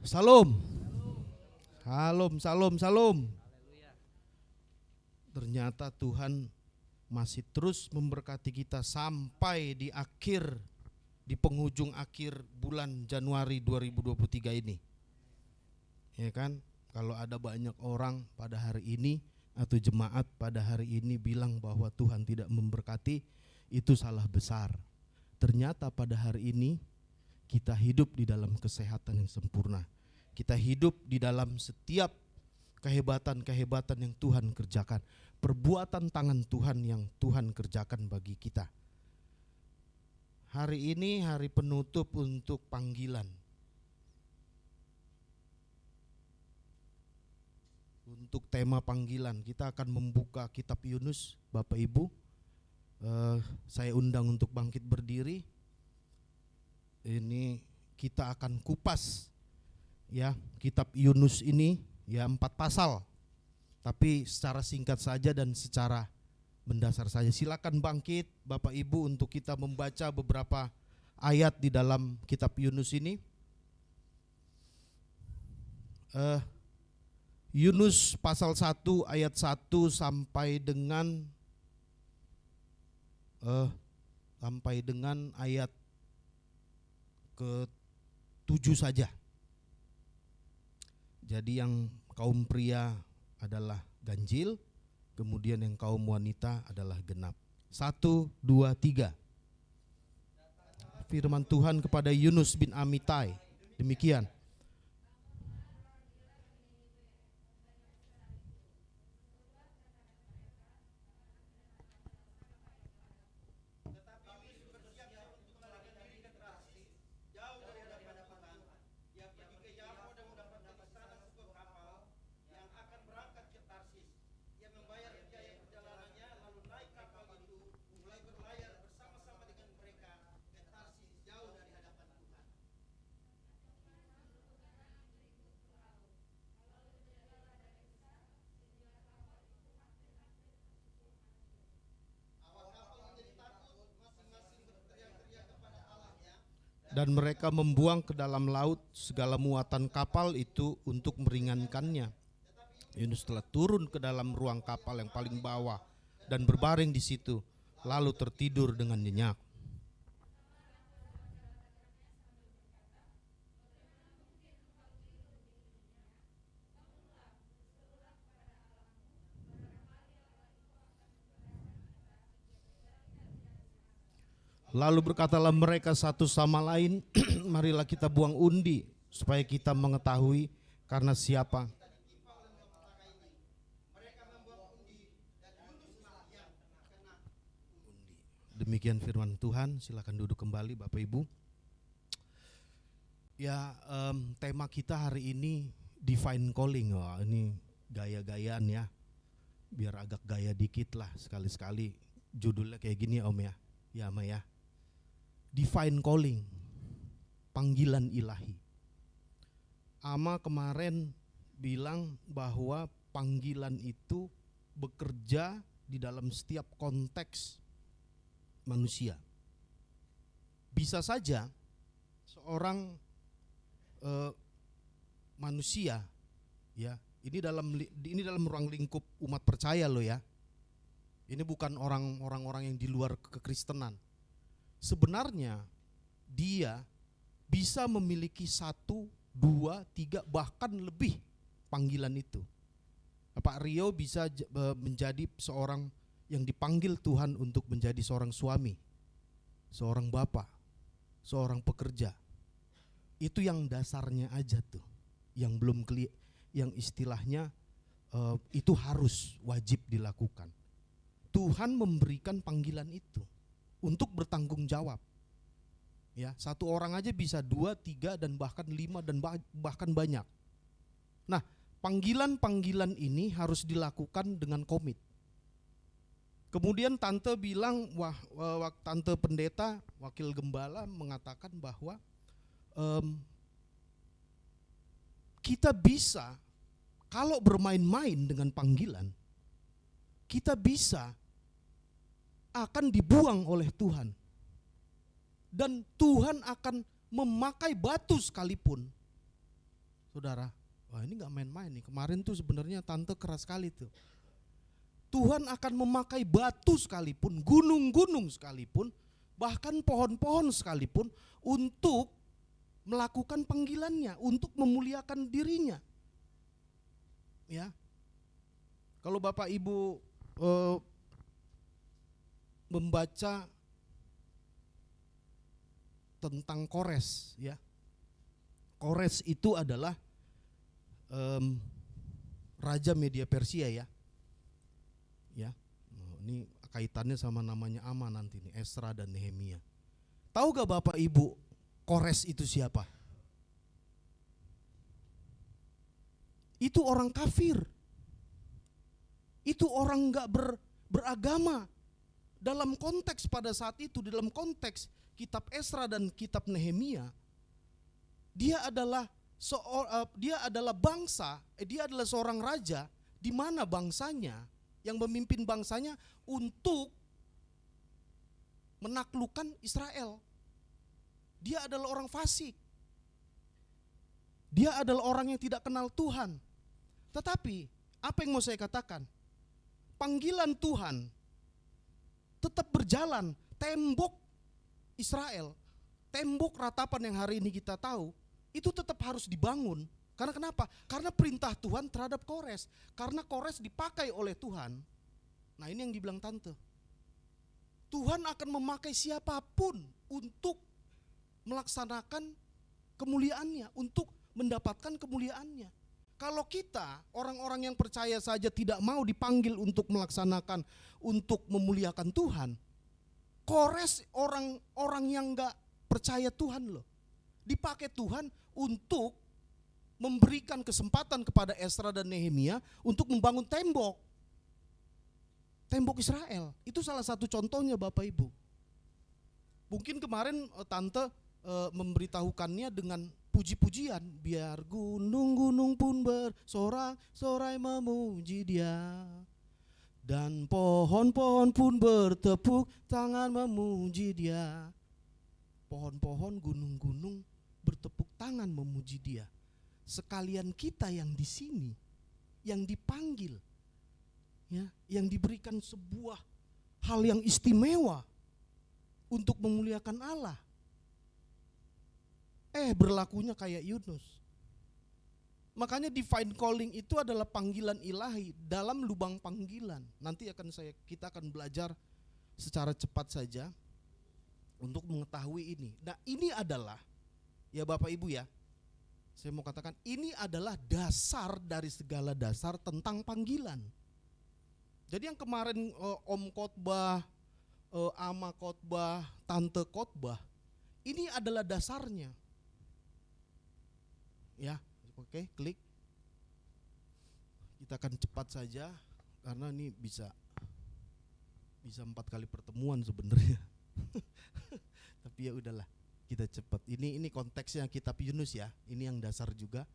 Salam. Salam, salam, salam. Ternyata Tuhan masih terus memberkati kita sampai di penghujung akhir bulan Januari 2023 ini. Ya kan? Kalau ada banyak orang pada hari ini atau jemaat pada hari ini bilang bahwa Tuhan tidak memberkati, itu salah besar. Ternyata pada hari ini kita hidup di dalam kesehatan yang sempurna. Kita hidup di dalam setiap kehebatan-kehebatan yang Tuhan kerjakan. Perbuatan tangan Tuhan yang Tuhan kerjakan bagi kita. Hari ini hari penutup untuk panggilan. Untuk tema panggilan kita akan membuka kitab Yunus. Bapak Ibu, saya undang untuk bangkit berdiri. Ini kita akan kupas ya kitab Yunus ini ya 4 pasal. Tapi secara singkat saja dan secara mendasar saja. Silakan bangkit Bapak Ibu untuk kita membaca beberapa ayat di dalam kitab Yunus ini. Yunus pasal 1 ayat 1 sampai dengan ayat ke-7 saja. Jadi yang kaum pria adalah ganjil, kemudian yang kaum wanita adalah genap. 1, 2, 3. Firman Tuhan kepada Yunus bin Amitai. Demikian. Dan mereka membuang ke dalam laut segala muatan kapal itu untuk meringankannya. Yunus telah turun ke dalam ruang kapal yang paling bawah dan berbaring di situ, lalu tertidur dengan nyenyak. Lalu berkatalah mereka satu sama lain, marilah kita buang undi supaya kita mengetahui karena siapa. Demikian firman Tuhan. Silakan duduk kembali Bapak Ibu. Ya, tema kita hari ini divine calling. Wah, ini gaya-gayaan ya. Biar agak gaya dikit lah sekali-sekali. Judulnya kayak gini Om ya. Ya Ma ya. Divine calling, panggilan ilahi. Ama kemarin bilang bahwa panggilan itu bekerja di dalam setiap konteks manusia. Bisa saja seorang manusia ya, ini dalam ruang lingkup umat percaya loh ya. Ini bukan orang-orang yang di luar kekristenan. Sebenarnya dia bisa memiliki 1, 2, 3 bahkan lebih panggilan itu. Pak Rio bisa menjadi seorang yang dipanggil Tuhan untuk menjadi seorang suami, seorang bapak, seorang pekerja. Itu yang dasarnya aja tuh, yang belum yang istilahnya itu harus wajib dilakukan. Tuhan memberikan panggilan itu untuk bertanggung jawab. Ya, 1 orang aja bisa 2, 3 dan bahkan 5 dan bahkan banyak. Nah, panggilan-panggilan ini harus dilakukan dengan komit. Kemudian tante bilang, tante pendeta, wakil gembala mengatakan bahwa kita bisa, kalau bermain-main dengan panggilan, kita bisa akan dibuang oleh Tuhan. Dan Tuhan akan memakai batu sekalipun saudara. Wah, ini gak main-main nih. Kemarin tuh sebenarnya tante keras sekali tuh. Tuhan akan memakai batu sekalipun, gunung-gunung sekalipun, bahkan pohon-pohon sekalipun untuk melakukan panggilannya, untuk memuliakan dirinya. Ya. Kalau Bapak Ibu membaca tentang Kores, ya. Kores itu adalah raja Media Persia, ya. Ya. Ini kaitannya sama namanya Aman nanti nih, Esra dan Nehemia. Tahu gak Bapak Ibu, Kores itu siapa? Itu orang kafir. Itu orang gak beragama. Dalam konteks pada saat itu, dalam konteks kitab Esra dan kitab Nehemia, dia adalah bangsa, dia adalah seorang raja di mana bangsanya yang memimpin bangsanya untuk menaklukkan Israel. Dia adalah orang fasik. Dia adalah orang yang tidak kenal Tuhan. Tetapi apa yang mau saya katakan? Panggilan Tuhan tetap berjalan. Tembok Israel, tembok ratapan yang hari ini kita tahu, itu tetap harus dibangun. Karena kenapa? Karena perintah Tuhan terhadap Kores. Karena Kores dipakai oleh Tuhan. Nah, ini yang dibilang tante. Tuhan akan memakai siapapun untuk melaksanakan kemuliaannya, untuk mendapatkan kemuliaannya. Kalau kita, orang-orang yang percaya saja tidak mau dipanggil untuk melaksanakan, untuk memuliakan Tuhan, Kores orang yang gak percaya Tuhan loh. Dipakai Tuhan untuk memberikan kesempatan kepada Esra dan Nehemia untuk membangun tembok. Tembok Israel. Itu salah satu contohnya Bapak Ibu. Mungkin kemarin tante memberitahukannya dengan puji-pujian. Biar gunung-gunung pun bersorak-sorai memuji Dia. Dan pohon-pohon pun bertepuk tangan memuji Dia. Pohon-pohon, gunung-gunung bertepuk tangan memuji Dia. Sekalian kita yang di sini, yang dipanggil, ya, yang diberikan sebuah hal yang istimewa untuk memuliakan Allah. Berlakunya kayak Yunus. Makanya divine calling itu adalah panggilan ilahi dalam lubang panggilan. Nanti kita akan belajar secara cepat saja untuk mengetahui ini. Nah, ini adalah, ya Bapak Ibu ya, saya mau katakan ini adalah dasar dari segala dasar tentang panggilan. Jadi yang kemarin Om khotbah, Ama khotbah, Tante khotbah, ini adalah dasarnya. Ya. Oke, klik. Kita akan cepat saja karena ini bisa 4 kali pertemuan sebenarnya. Tapi ya udahlah, kita cepat. Ini konteksnya kitab Yunus ya. Ini yang dasar juga.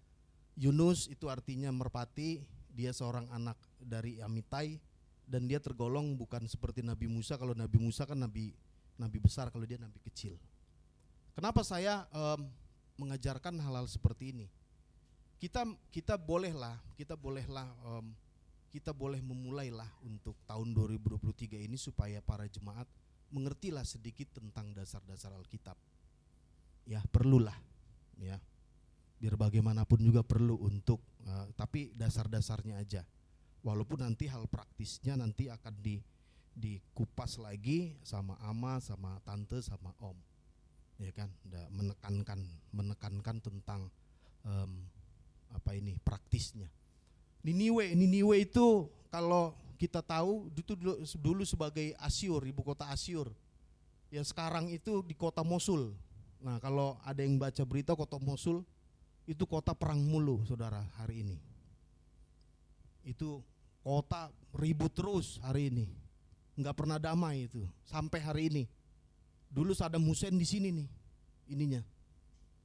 Yunus itu artinya merpati, dia seorang anak dari Amitai dan dia tergolong bukan seperti Nabi Musa. Kalau Nabi Musa kan nabi besar, kalau dia nabi kecil. Kenapa saya mengajarkan hal-hal seperti ini? Kita boleh memulailah untuk tahun 2023 ini supaya para jemaat mengertilah sedikit tentang dasar-dasar Alkitab. Ya, perlulah, ya. Biar bagaimanapun juga perlu untuk tapi dasar-dasarnya aja. Walaupun nanti hal praktisnya nanti akan dikupas lagi sama Ama, sama Tante, sama Om. Ya kan, menekankan tentang praktisnya. Niniwe itu kalau kita tahu itu dulu sebagai Asyur, ibu kota Asyur. Ya sekarang itu di kota Mosul. Nah, kalau ada yang baca berita kota Mosul itu kota perang mulu, saudara, hari ini. Itu kota ribut terus hari ini. Enggak pernah damai itu sampai hari ini. Dulu Saddam Hussein di sini nih. Ininya.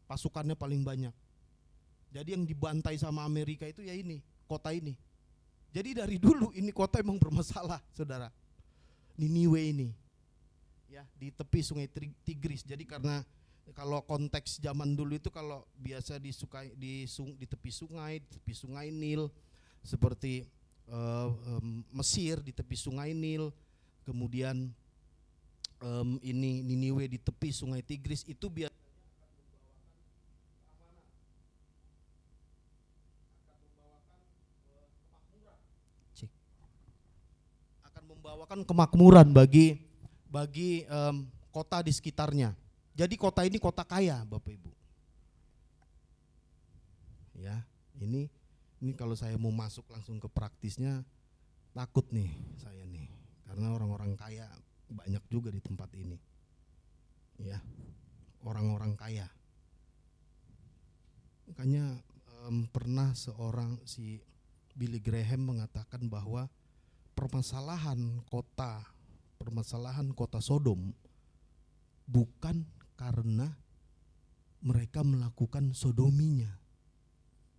Pasukannya paling banyak. Jadi yang dibantai sama Amerika itu ya ini, kota ini. Jadi dari dulu ini kota emang bermasalah, saudara. Niniwe ini, ya, di tepi sungai Tigris. Jadi karena Kalau konteks zaman dulu itu kalau biasa di tepi sungai Nil, seperti Mesir di tepi sungai Nil, kemudian ini Niniwe di tepi sungai Tigris, itu biasa akan membawakan kemakmuran bagi kota di sekitarnya. Jadi kota ini kota kaya, Bapak Ibu. Ya, ini kalau saya mau masuk langsung ke praktisnya takut nih saya nih, karena orang-orang kaya banyak juga di tempat ini. Ya, orang-orang kaya. Makanya pernah si Billy Graham mengatakan bahwa permasalahan kota Sodom bukan karena mereka melakukan sodominya,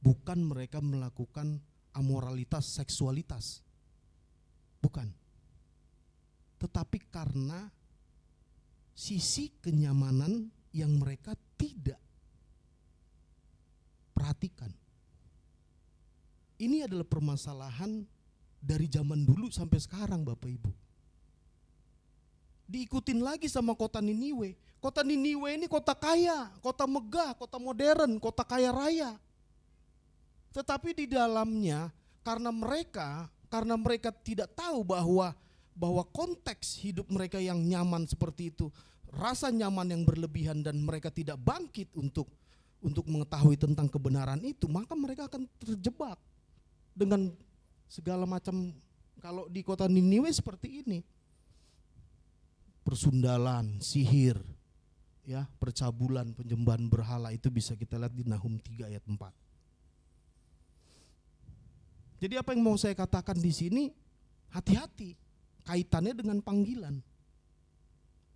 bukan mereka melakukan amoralitas seksualitas, bukan, tetapi karena sisi kenyamanan yang mereka tidak perhatikan. Ini adalah permasalahan dari zaman dulu sampai sekarang, Bapak Ibu. Diikutin lagi sama kota Niniwe. Kota Niniwe ini kota kaya, kota megah, kota modern, kota kaya raya. Tetapi di dalamnya karena mereka tidak tahu bahwa konteks hidup mereka yang nyaman seperti itu, rasa nyaman yang berlebihan, dan mereka tidak bangkit untuk mengetahui tentang kebenaran itu, maka mereka akan terjebak dengan segala macam. Kalau di kota Niniwe seperti ini, persundalan, sihir, ya, percabulan, penyembahan berhala, itu bisa kita lihat di Nahum 3 ayat 4. Jadi apa yang mau saya katakan di sini, hati-hati kaitannya dengan panggilan.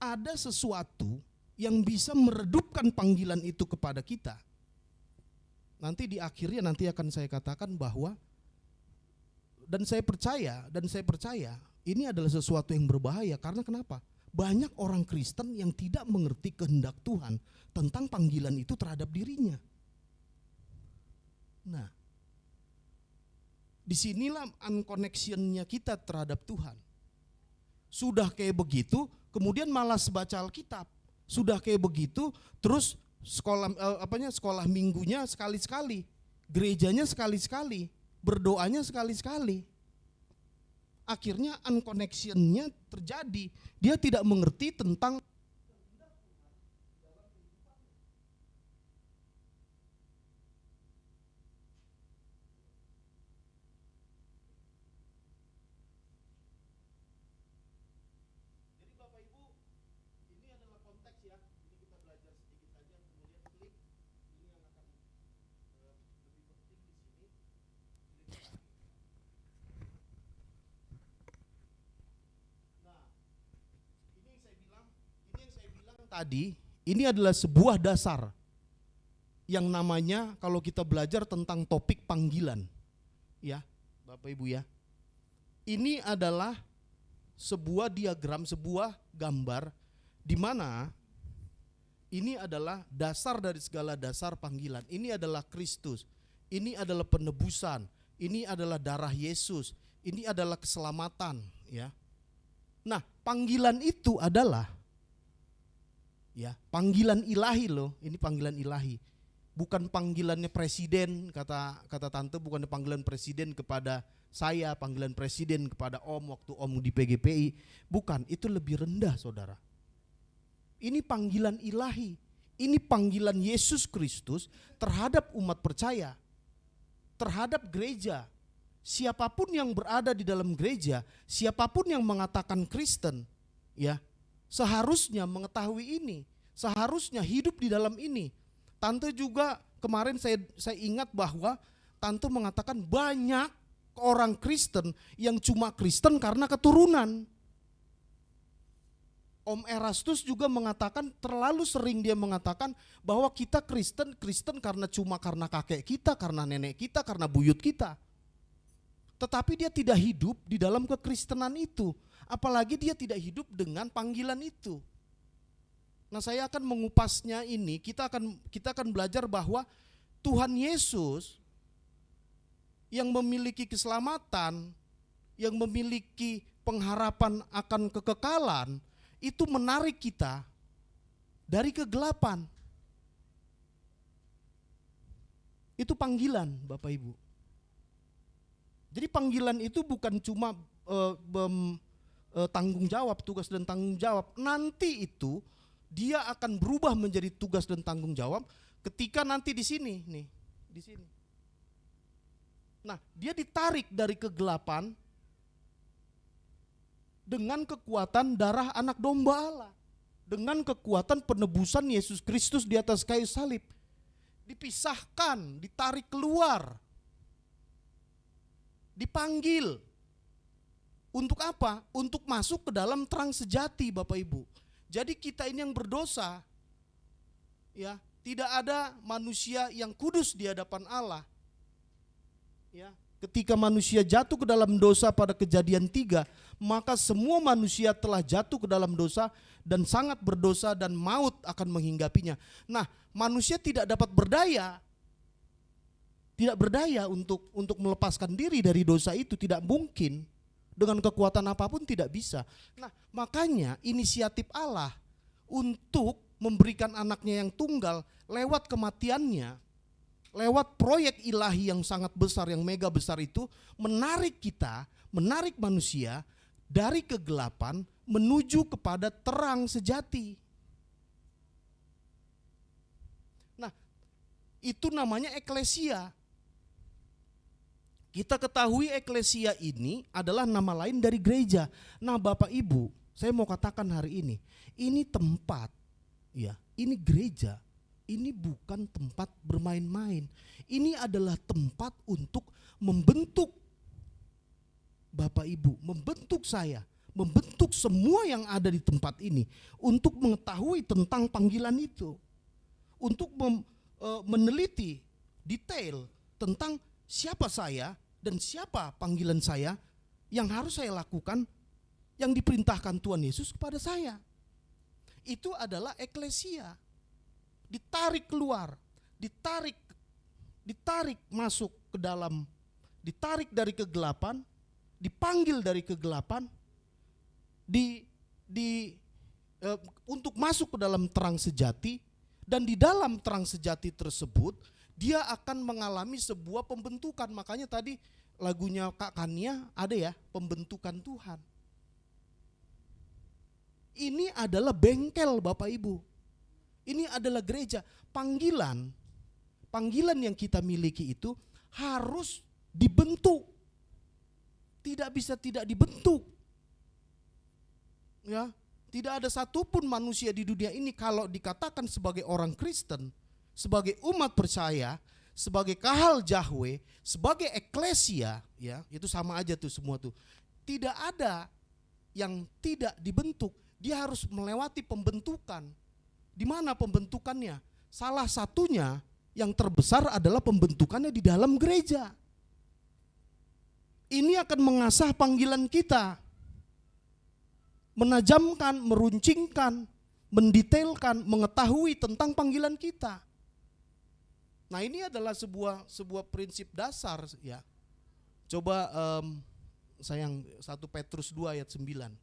Ada sesuatu yang bisa meredupkan panggilan itu kepada kita. Nanti di akhirnya nanti akan saya katakan bahwa dan saya percaya ini adalah sesuatu yang berbahaya. Karena kenapa? Banyak orang Kristen yang tidak mengerti kehendak Tuhan tentang panggilan itu terhadap dirinya. Nah, disinilah unconnection-nya kita terhadap Tuhan. Sudah kayak begitu, kemudian malas baca Alkitab. Sudah kayak begitu, terus sekolah minggunya sekali-sekali, gerejanya sekali-sekali, berdoanya sekali-sekali. Akhirnya unconnection-nya terjadi. Dia tidak mengerti tentang tadi, ini adalah sebuah dasar yang namanya, kalau kita belajar tentang topik panggilan, ya Bapak Ibu ya, ini adalah sebuah diagram, sebuah gambar di mana ini adalah dasar dari segala dasar panggilan. Ini adalah Kristus, ini adalah penebusan, ini adalah darah Yesus, ini adalah keselamatan, ya. Nah, panggilan itu adalah, ya, panggilan ilahi loh. Ini panggilan ilahi, bukan panggilannya presiden. Kata tante, bukan panggilan presiden kepada saya, panggilan presiden kepada om waktu om di PGPI. Bukan, itu lebih rendah, saudara. Ini panggilan ilahi. Ini panggilan Yesus Kristus terhadap umat percaya, terhadap gereja. Siapapun yang berada di dalam gereja, siapapun yang mengatakan Kristen, ya, seharusnya mengetahui ini, seharusnya hidup di dalam ini. Tante juga kemarin saya ingat bahwa tante mengatakan banyak orang Kristen yang cuma Kristen karena keturunan. Om Erastus juga mengatakan, terlalu sering dia mengatakan bahwa kita Kristen karena kakek kita, karena nenek kita, karena buyut kita. Tetapi dia tidak hidup di dalam kekristenan itu. Apalagi dia tidak hidup dengan panggilan itu. Nah, saya akan mengupasnya ini, kita akan belajar bahwa Tuhan Yesus yang memiliki keselamatan, yang memiliki pengharapan akan kekekalan, itu menarik kita dari kegelapan. Itu panggilan, Bapak Ibu. Jadi panggilan itu bukan cuma tanggung jawab, tugas dan tanggung jawab. Nanti itu dia akan berubah menjadi tugas dan tanggung jawab ketika nanti di sini nih, di sini. Nah, dia ditarik dari kegelapan dengan kekuatan darah anak domba Allah, dengan kekuatan penebusan Yesus Kristus di atas kayu salib. Dipisahkan, ditarik keluar, dipanggil. Untuk apa? Untuk masuk ke dalam terang sejati, Bapak Ibu. Jadi kita ini yang berdosa, ya, tidak ada manusia yang kudus di hadapan Allah. Ya, ketika manusia jatuh ke dalam dosa pada Kejadian 3, maka semua manusia telah jatuh ke dalam dosa dan sangat berdosa dan maut akan menghinggapinya. Nah, manusia tidak dapat berdaya, tidak berdaya untuk melepaskan diri dari dosa itu, tidak mungkin. Dengan kekuatan apapun tidak bisa. Nah, makanya inisiatif Allah untuk memberikan anaknya yang tunggal lewat kematiannya, lewat proyek ilahi yang sangat besar, yang mega besar itu, menarik kita, menarik manusia dari kegelapan menuju kepada terang sejati. Nah, itu namanya eklesia. Kita ketahui eklesia ini adalah nama lain dari gereja. Nah, Bapak Ibu, saya mau katakan hari ini tempat, ya, ini gereja. Ini bukan tempat bermain-main. Ini adalah tempat untuk membentuk Bapak Ibu, membentuk saya, membentuk semua yang ada di tempat ini untuk mengetahui tentang panggilan itu. Untuk meneliti detail tentang siapa saya dan siapa panggilan saya yang harus saya lakukan, yang diperintahkan Tuhan Yesus kepada saya. Itu adalah eklesia. Ditarik keluar, ditarik masuk ke dalam, ditarik dari kegelapan, dipanggil dari kegelapan, untuk masuk ke dalam terang sejati. Dan di dalam terang sejati tersebut dia akan mengalami sebuah pembentukan. Makanya tadi lagunya Kak Kania ada ya, pembentukan Tuhan. Ini adalah bengkel, Bapak Ibu. Ini adalah gereja. Panggilan yang kita miliki itu harus dibentuk. Tidak bisa tidak dibentuk. Ya, tidak ada satupun manusia di dunia ini kalau dikatakan sebagai orang Kristen, sebagai umat percaya, sebagai kahal Yahweh, sebagai eklesia, ya, itu sama aja tuh semua tuh. Tidak ada yang tidak dibentuk. Dia harus melewati pembentukan. Di mana pembentukannya? Salah satunya yang terbesar adalah pembentukannya di dalam gereja. Ini akan mengasah panggilan kita, menajamkan, meruncingkan, mendetailkan, mengetahui tentang panggilan kita. Nah, ini adalah sebuah prinsip dasar, ya. Coba sayang 1 Petrus 2 ayat 9.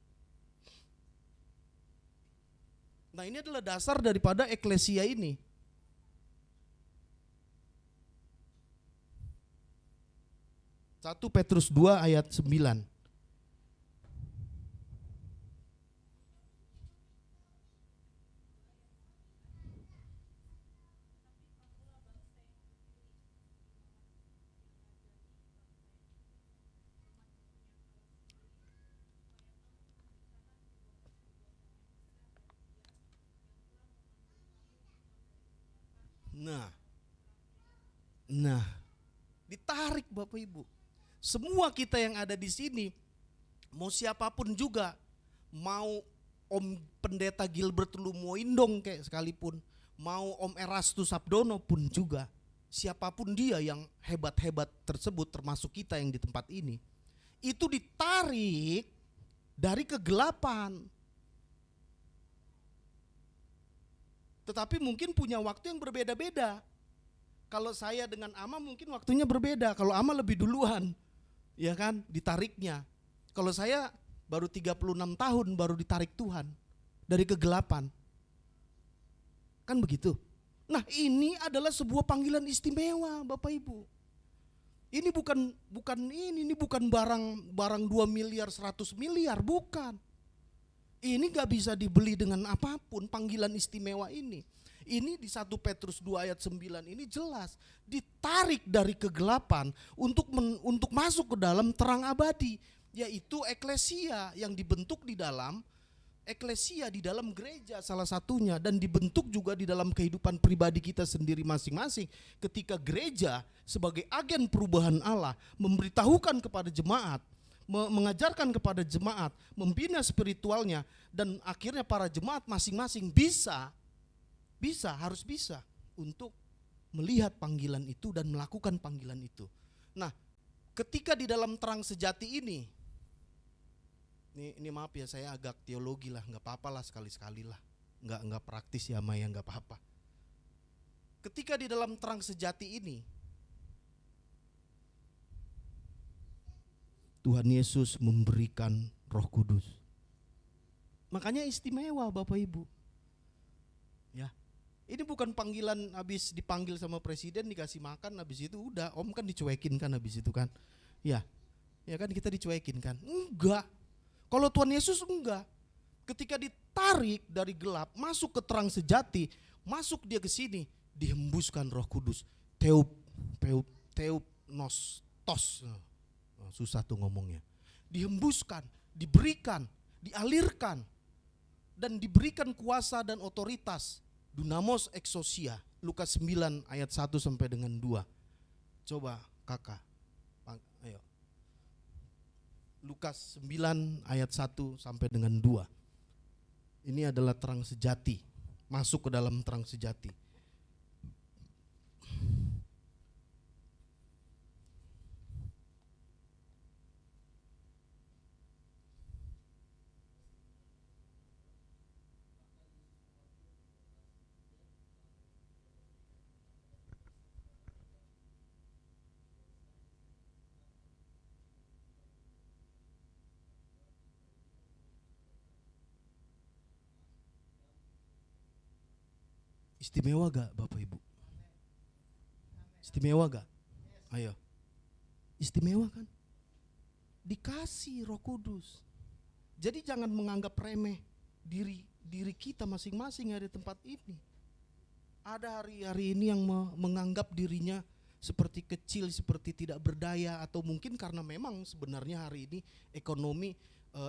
Nah, ini adalah dasar daripada eklesia ini. Satu Petrus 2 ayat 9. Nah, ditarik Bapak Ibu. Semua kita yang ada di sini, mau siapapun juga, mau Om Pendeta Gilbert Lumoindong kayak sekalipun, mau Om Erastus Sabdono pun juga, siapapun dia yang hebat-hebat tersebut, termasuk kita yang di tempat ini, itu ditarik dari kegelapan. Tetapi mungkin punya waktu yang berbeda-beda. Kalau saya dengan Ama mungkin waktunya berbeda. Kalau Ama lebih duluan, ya kan, ditariknya. Kalau saya baru 36 tahun baru ditarik Tuhan dari kegelapan. Kan begitu. Nah, ini adalah sebuah panggilan istimewa, Bapak Ibu. Ini bukan barang 2 miliar 100 miliar, bukan. Ini gak bisa dibeli dengan apapun panggilan istimewa ini. Ini di 1 Petrus 2 ayat 9 ini jelas ditarik dari kegelapan untuk masuk ke dalam terang abadi, yaitu eklesia yang dibentuk di dalam eklesia, di dalam gereja salah satunya, dan dibentuk juga di dalam kehidupan pribadi kita sendiri masing-masing. Ketika gereja sebagai agen perubahan Allah memberitahukan kepada jemaat, mengajarkan kepada jemaat, membina spiritualnya, dan akhirnya para jemaat masing-masing harus bisa untuk melihat panggilan itu dan melakukan panggilan itu. Nah, ketika di dalam terang sejati ini maaf ya, saya agak teologi lah, nggak apa-apa lah, sekali-sekali lah, nggak praktis ya Maya, nggak apa-apa. Ketika di dalam terang sejati ini, Tuhan Yesus memberikan Roh Kudus. Makanya istimewa Bapak Ibu. Ya, ini bukan panggilan habis dipanggil sama presiden dikasih makan, habis itu udah, Om kan dicuekin kan habis itu kan, ya kan kita dicuekin kan, enggak. Kalau Tuhan Yesus enggak, ketika ditarik dari gelap masuk ke terang sejati, masuk dia ke sini, dihembuskan Roh Kudus, tos, susah tuh ngomongnya, dihembuskan, diberikan, dialirkan, dan diberikan kuasa dan otoritas, dunamos exousia, Lukas 9 ayat 1 sampai dengan 2. Coba kakak, ayo. Lukas 9 ayat 1 sampai dengan 2. Ini adalah terang sejati, masuk ke dalam terang sejati. Istimewa gak Bapak Ibu? Istimewa gak? Ayo. Istimewa kan? Dikasih Roh Kudus. Jadi jangan menganggap remeh diri kita masing-masing yang ada di tempat ini. Ada hari-hari ini yang menganggap dirinya seperti kecil, seperti tidak berdaya, atau mungkin karena memang sebenarnya hari ini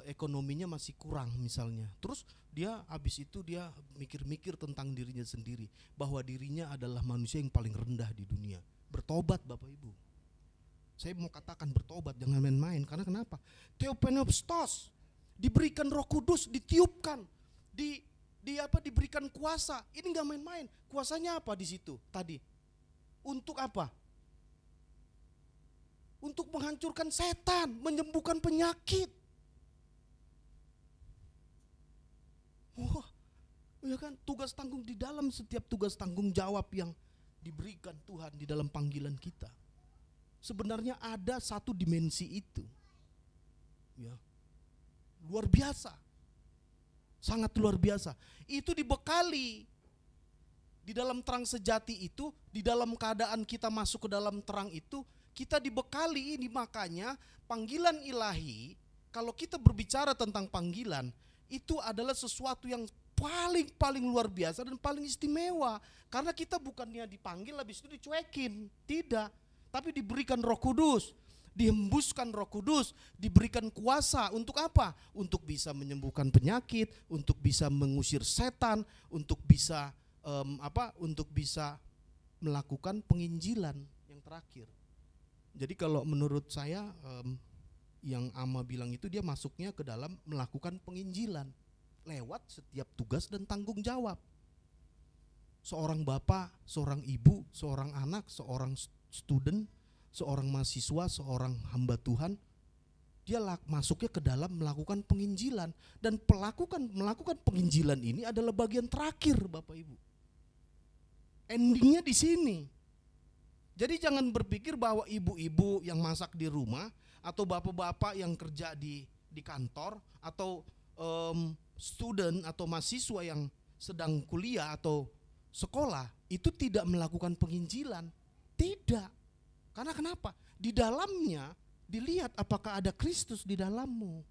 ekonominya masih kurang misalnya. Terus dia habis itu dia mikir-mikir tentang dirinya sendiri, bahwa dirinya adalah manusia yang paling rendah di dunia. Bertobat Bapak Ibu. Saya mau katakan bertobat, jangan main-main. Karena kenapa? Theopneustos, diberikan Roh Kudus, ditiupkan, diberikan kuasa. Ini enggak main-main. Kuasanya apa di situ tadi? Untuk apa? Untuk menghancurkan setan, menyembuhkan penyakit. Wah, ya kan, tugas tanggung di dalam setiap tugas tanggung jawab yang diberikan Tuhan di dalam panggilan kita. Sebenarnya ada satu dimensi itu. Ya. Luar biasa. Sangat luar biasa. Itu dibekali di dalam terang sejati itu, di dalam keadaan kita masuk ke dalam terang itu, kita dibekali ini. Makanya panggilan ilahi, kalau kita berbicara tentang panggilan, itu adalah sesuatu yang paling luar biasa dan paling istimewa. Karena kita bukannya dipanggil habis itu dicuekin, tidak. Tapi diberikan Roh Kudus, dihembuskan Roh Kudus, diberikan kuasa untuk apa? Untuk bisa menyembuhkan penyakit, untuk bisa mengusir setan, untuk bisa untuk bisa melakukan penginjilan yang terakhir. Jadi kalau menurut saya yang Ama bilang itu, dia masuknya ke dalam melakukan penginjilan lewat setiap tugas dan tanggung jawab. Seorang bapak, seorang ibu, seorang anak, seorang student, seorang mahasiswa, seorang hamba Tuhan, dia masuknya ke dalam melakukan penginjilan. Dan melakukan penginjilan ini adalah bagian terakhir Bapak Ibu. Endingnya di sini. Jadi jangan berpikir bahwa ibu-ibu yang masak di rumah atau bapak-bapak yang kerja di kantor atau student atau mahasiswa yang sedang kuliah atau sekolah itu tidak melakukan penginjilan. Tidak. Karena kenapa? Di dalamnya dilihat apakah ada Kristus di dalammu.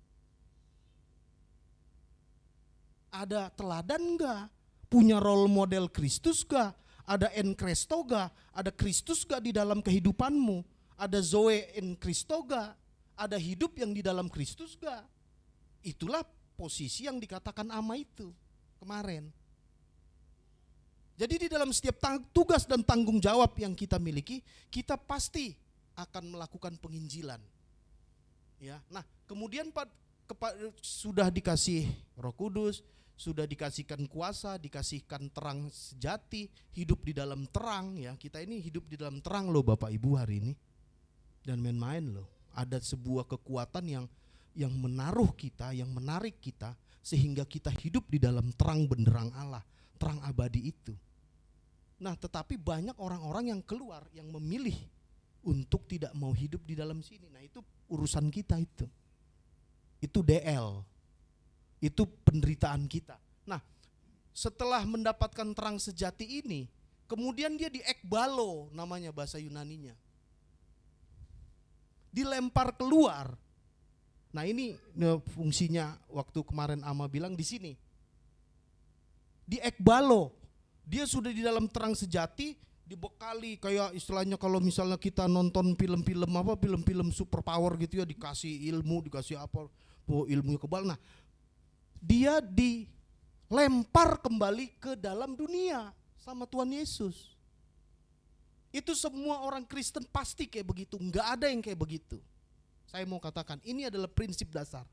Ada teladan enggak? Punya role model Kristus enggak? Ada en Kristo enggak? Ada Kristus enggak di dalam kehidupanmu? Ada Zoe en Kristo enggak? Ada hidup yang di dalam Kristus enggak? Itulah posisi yang dikatakan ama itu kemarin. Jadi di dalam setiap tugas dan tanggung jawab yang kita miliki, kita pasti akan melakukan penginjilan. Ya, nah kemudian sudah dikasih Roh Kudus, sudah dikasihkan kuasa, dikasihkan terang sejati, hidup di dalam terang ya. Kita ini hidup di dalam terang loh Bapak Ibu hari ini. Dan main-main loh. Ada sebuah kekuatan yang menaruh kita, yang menarik kita sehingga kita hidup di dalam terang benderang Allah, terang abadi itu. Nah, tetapi banyak orang-orang yang keluar yang memilih untuk tidak mau hidup di dalam sini. Nah, itu urusan kita itu. Itu DL. Itu penderitaan kita. Nah, setelah mendapatkan terang sejati ini, kemudian dia diekbalo namanya bahasa Yunaninya. Dilempar keluar. Nah, ini fungsinya waktu kemarin Ama bilang di sini. Diekbalo. Dia sudah di dalam terang sejati, dibekali kayak istilahnya kalau misalnya kita nonton film-film super power gitu ya, dikasih ilmu, dikasih apa, ilmunya kebal. Nah, dia dilempar kembali ke dalam dunia sama Tuhan Yesus. Itu semua orang Kristen pasti kayak begitu, enggak ada yang kayak begitu. Saya mau katakan ini adalah prinsip dasar.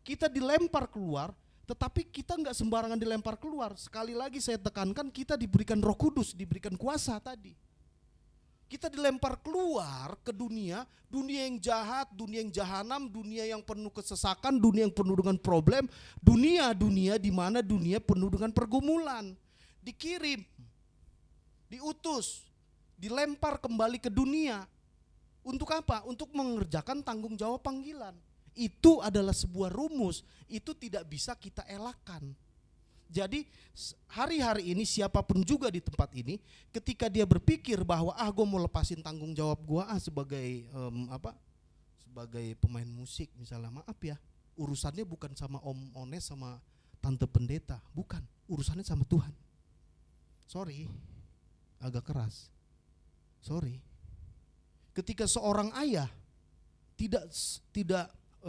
Kita dilempar keluar, tetapi kita enggak sembarangan dilempar keluar. Sekali lagi saya tekankan, kita diberikan Roh Kudus, diberikan kuasa tadi. Kita dilempar keluar ke dunia yang jahat, dunia yang jahanam, dunia yang penuh kesesakan, dunia yang penuh dengan problem, dunia di mana dunia penuh dengan pergumulan. Dikirim, diutus, dilempar kembali ke dunia. Untuk apa? Untuk mengerjakan tanggung jawab panggilan. Itu adalah sebuah rumus, itu tidak bisa kita elakkan. Jadi hari-hari ini siapapun juga di tempat ini, ketika dia berpikir bahwa gue mau lepasin tanggung jawab gue sebagai sebagai pemain musik misalnya, maaf ya, urusannya bukan sama Om Ones sama Tante Pendeta, bukan, urusannya sama Tuhan. Sorry, agak keras. Sorry. Ketika seorang ayah tidak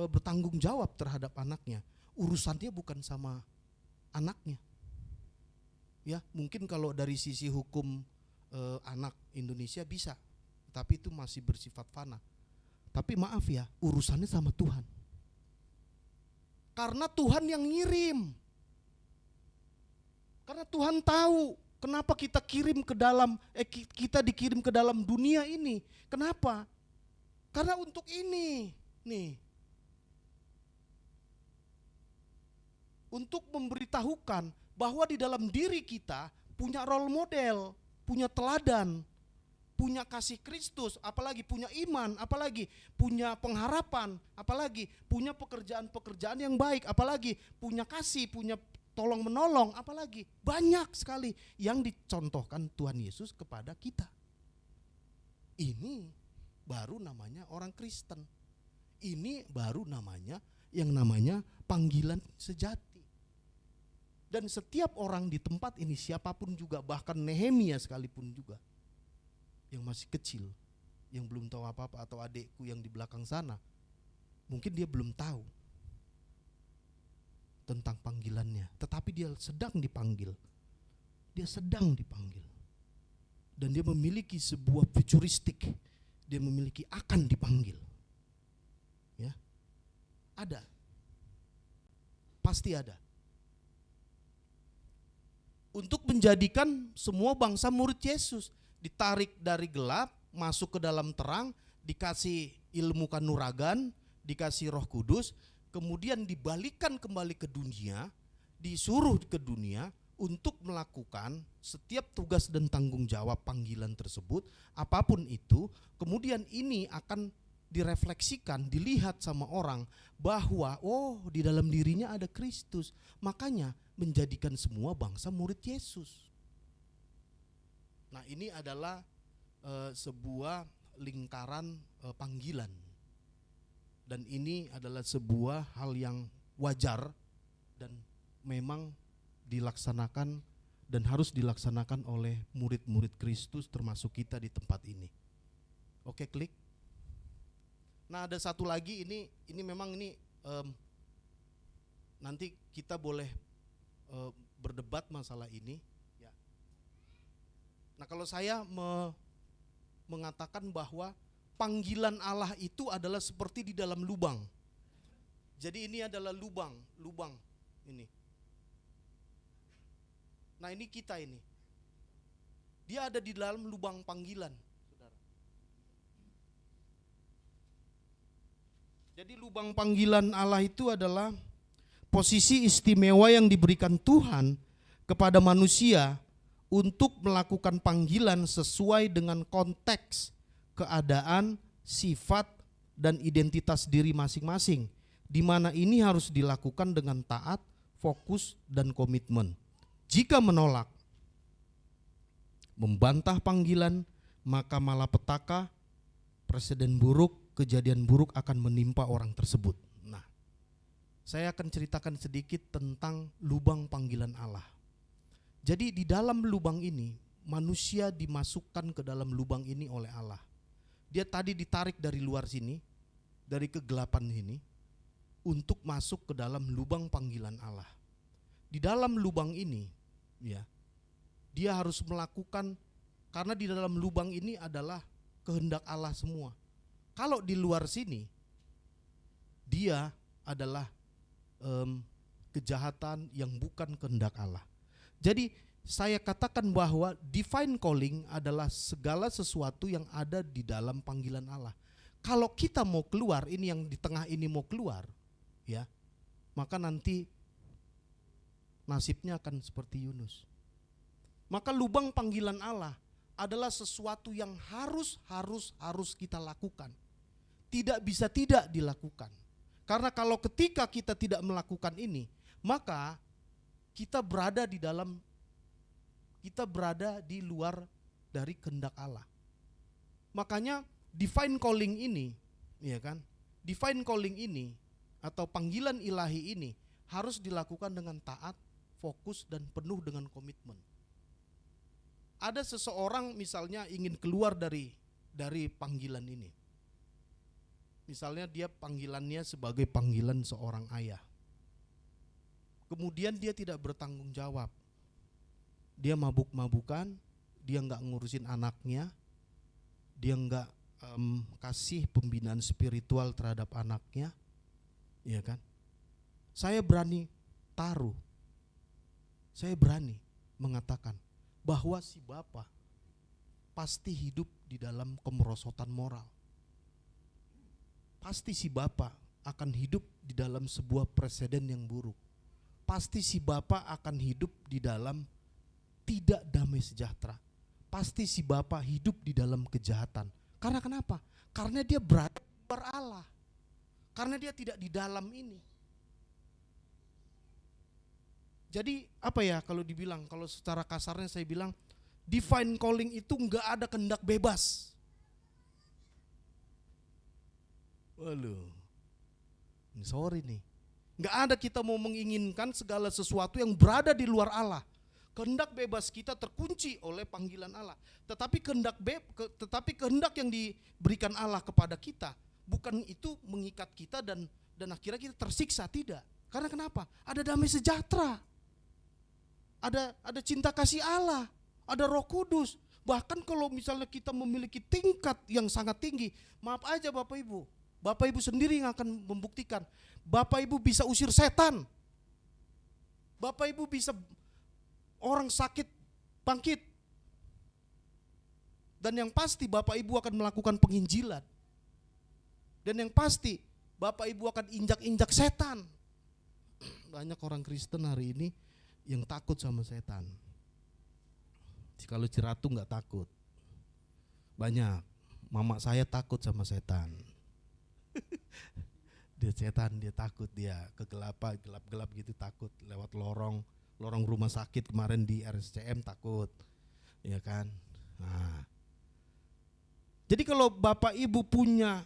bertanggung jawab terhadap anaknya, urusannya bukan sama anaknya. Ya, mungkin kalau dari sisi hukum anak Indonesia bisa, tapi itu masih bersifat fana. Tapi maaf ya, urusannya sama Tuhan. Karena Tuhan yang ngirim. Karena Tuhan tahu kenapa kita kita dikirim ke dalam dunia ini. Kenapa? Karena untuk ini, nih. Untuk memberitahukan bahwa di dalam diri kita punya role model, punya teladan, punya kasih Kristus, apalagi punya iman, apalagi punya pengharapan, apalagi punya pekerjaan-pekerjaan yang baik, apalagi punya kasih, punya tolong menolong, apalagi banyak sekali yang dicontohkan Tuhan Yesus kepada kita. Ini baru namanya orang Kristen. Ini baru namanya yang namanya panggilan sejati. Dan setiap orang di tempat ini, siapapun juga, bahkan Nehemia sekalipun juga, yang masih kecil, yang belum tahu apa-apa, atau adikku yang di belakang sana, mungkin dia belum tahu tentang panggilannya, tetapi dia sedang dipanggil. Dia sedang dipanggil. Dan dia memiliki sebuah futuristik, dia memiliki akan dipanggil. Ya. Ada. Pasti ada. Untuk menjadikan semua bangsa murid Yesus, ditarik dari gelap, masuk ke dalam terang, dikasih ilmu kanuragan, dikasih Roh Kudus, kemudian dibalikan kembali ke dunia, disuruh ke dunia untuk melakukan setiap tugas dan tanggung jawab panggilan tersebut, apapun itu, kemudian ini akan direfleksikan, dilihat sama orang bahwa oh di dalam dirinya ada Kristus, makanya menjadikan semua bangsa murid Yesus. Nah, ini adalah sebuah lingkaran panggilan, dan ini adalah sebuah hal yang wajar dan memang dilaksanakan dan harus dilaksanakan oleh murid-murid Kristus termasuk kita di tempat ini. Oke, klik. Nah, ada satu lagi, ini memang ini nanti kita boleh berdebat masalah ini ya. Nah, kalau saya mengatakan bahwa panggilan Allah itu adalah seperti di dalam lubang. Jadi ini adalah lubang ini. Nah, ini kita ini. Dia ada di dalam lubang panggilan, Saudara. Jadi lubang panggilan Allah itu adalah posisi istimewa yang diberikan Tuhan kepada manusia untuk melakukan panggilan sesuai dengan konteks, keadaan, sifat, dan identitas diri masing-masing, di mana ini harus dilakukan dengan taat, fokus, dan komitmen. Jika menolak, membantah panggilan, maka malapetaka, presiden buruk, kejadian buruk akan menimpa orang tersebut. Nah, saya akan ceritakan sedikit tentang lubang panggilan Allah. Jadi di dalam lubang ini, manusia dimasukkan ke dalam lubang ini oleh Allah. Dia tadi ditarik dari luar sini, dari kegelapan ini, untuk masuk ke dalam lubang panggilan Allah. Di dalam lubang ini, ya, dia harus melakukan, karena di dalam lubang ini adalah kehendak Allah semua. Kalau di luar sini, dia adalah kejahatan yang bukan kehendak Allah. Jadi saya katakan bahwa divine calling adalah segala sesuatu yang ada di dalam panggilan Allah. Kalau kita mau keluar, ini yang di tengah ini mau keluar, ya, maka nanti nasibnya akan seperti Yunus. Maka lubang panggilan Allah adalah sesuatu yang harus kita lakukan. Tidak bisa tidak dilakukan. Karena kalau ketika kita tidak melakukan ini, maka kita berada di luar dari kehendak Allah. Makanya divine calling ini, ya kan? Divine calling ini atau panggilan ilahi ini harus dilakukan dengan taat, fokus, dan penuh dengan komitmen. Ada seseorang misalnya ingin keluar dari panggilan ini. Misalnya dia panggilannya sebagai panggilan seorang ayah. Kemudian dia tidak bertanggung jawab. Dia mabuk-mabukan, dia nggak ngurusin anaknya, dia nggak kasih pembinaan spiritual terhadap anaknya, ya kan? Saya berani taruh, saya berani mengatakan bahwa si bapak pasti hidup di dalam kemerosotan moral. Pasti si bapak akan hidup di dalam sebuah presiden yang buruk. Pasti si bapak akan hidup di dalam tidak damai sejahtera. Pasti si bapak hidup di dalam kejahatan. Karena kenapa? Karena dia berada di luar Allah. Karena dia tidak di dalam ini. Jadi apa ya kalau dibilang, kalau secara kasarnya saya bilang, divine calling itu enggak ada kehendak bebas. Waduh, sorry nih. Enggak ada kita mau menginginkan segala sesuatu yang berada di luar Allah. Kehendak bebas kita terkunci oleh panggilan Allah. Tetapi kehendak yang diberikan Allah kepada kita, bukan itu mengikat kita dan akhirnya kita tersiksa, tidak. Karena kenapa? Ada damai sejahtera. Ada cinta kasih Allah, ada Roh Kudus. Bahkan kalau misalnya kita memiliki tingkat yang sangat tinggi, maaf aja Bapak Ibu. Bapak Ibu sendiri yang akan membuktikan. Bapak Ibu bisa usir setan. Bapak Ibu bisa orang sakit bangkit. Dan yang pasti Bapak Ibu akan melakukan penginjilan. Dan yang pasti Bapak Ibu akan injak-injak setan. Banyak orang Kristen hari ini yang takut sama setan. Kalau Ciratu nggak takut. Banyak. Mama saya takut sama setan. Dia setan, dia takut, dia kegelapan, gelap-gelap gitu takut, lewat lorong rumah sakit kemarin di RSCM takut, ya kan. Nah, jadi kalau Bapak Ibu punya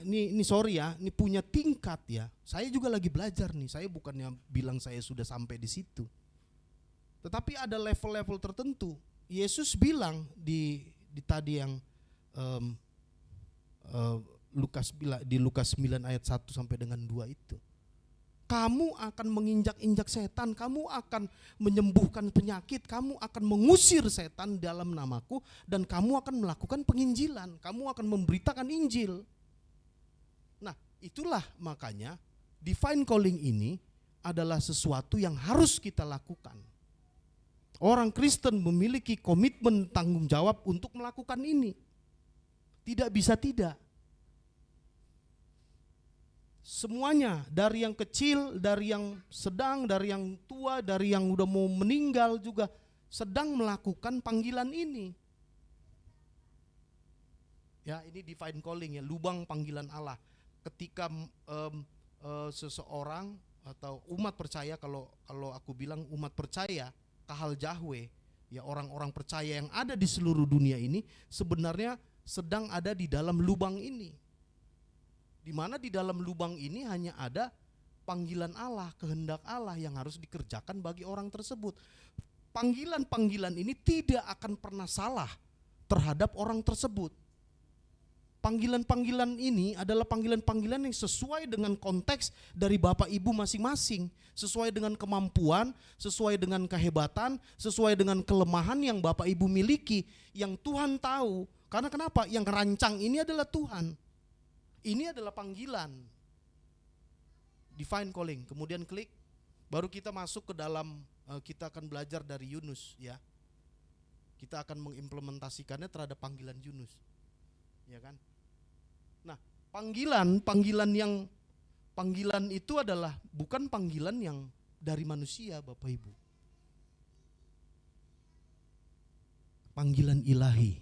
ini sorry ya, ini punya tingkat ya. Saya juga lagi belajar nih. Saya bukannya bilang saya sudah sampai di situ, tetapi ada level-level tertentu. Yesus bilang di tadi yang di Lukas 9 ayat 1 sampai dengan 2 itu. Kamu akan menginjak-injak setan, kamu akan menyembuhkan penyakit, kamu akan mengusir setan dalam namaku, dan kamu akan melakukan penginjilan, kamu akan memberitakan Injil. Nah, itulah makanya divine calling ini adalah sesuatu yang harus kita lakukan. Orang Kristen memiliki komitmen tanggung jawab untuk melakukan ini. Tidak bisa tidak. Semuanya, dari yang kecil, dari yang sedang, dari yang tua, dari yang udah mau meninggal juga sedang melakukan panggilan ini. Ya, ini divine calling ya, lubang panggilan Allah. Ketika seseorang atau umat percaya, kalau aku bilang umat percaya, Kahal Yahweh, ya orang-orang percaya yang ada di seluruh dunia ini sebenarnya sedang ada di dalam lubang ini. Di mana di dalam lubang ini hanya ada panggilan Allah, kehendak Allah yang harus dikerjakan bagi orang tersebut. Panggilan-panggilan ini tidak akan pernah salah terhadap orang tersebut. Panggilan-panggilan ini adalah panggilan-panggilan yang sesuai dengan konteks dari Bapak Ibu masing-masing, sesuai dengan kemampuan, sesuai dengan kehebatan, sesuai dengan kelemahan yang Bapak Ibu miliki, yang Tuhan tahu. Karena kenapa? Yang rancang ini adalah Tuhan. Ini adalah panggilan, divine calling. Kemudian klik, baru kita masuk ke dalam, kita akan belajar dari Yunus ya. Kita akan mengimplementasikannya terhadap panggilan Yunus, ya kan. Nah, panggilan itu adalah bukan panggilan yang dari manusia, Bapak Ibu. Panggilan ilahi,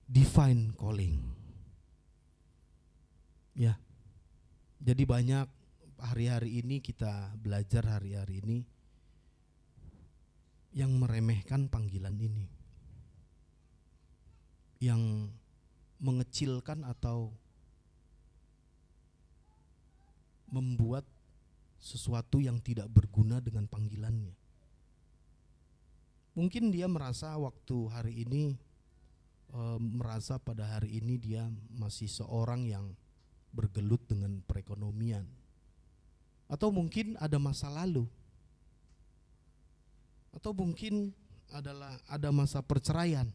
divine calling. Ya, jadi banyak hari-hari ini kita belajar hari-hari ini yang meremehkan panggilan ini, yang mengecilkan atau membuat sesuatu yang tidak berguna dengan panggilannya. Mungkin dia merasa waktu hari ini, merasa pada hari ini dia masih seorang yang bergelut dengan perekonomian, atau mungkin ada masa lalu, atau mungkin ada masa perceraian,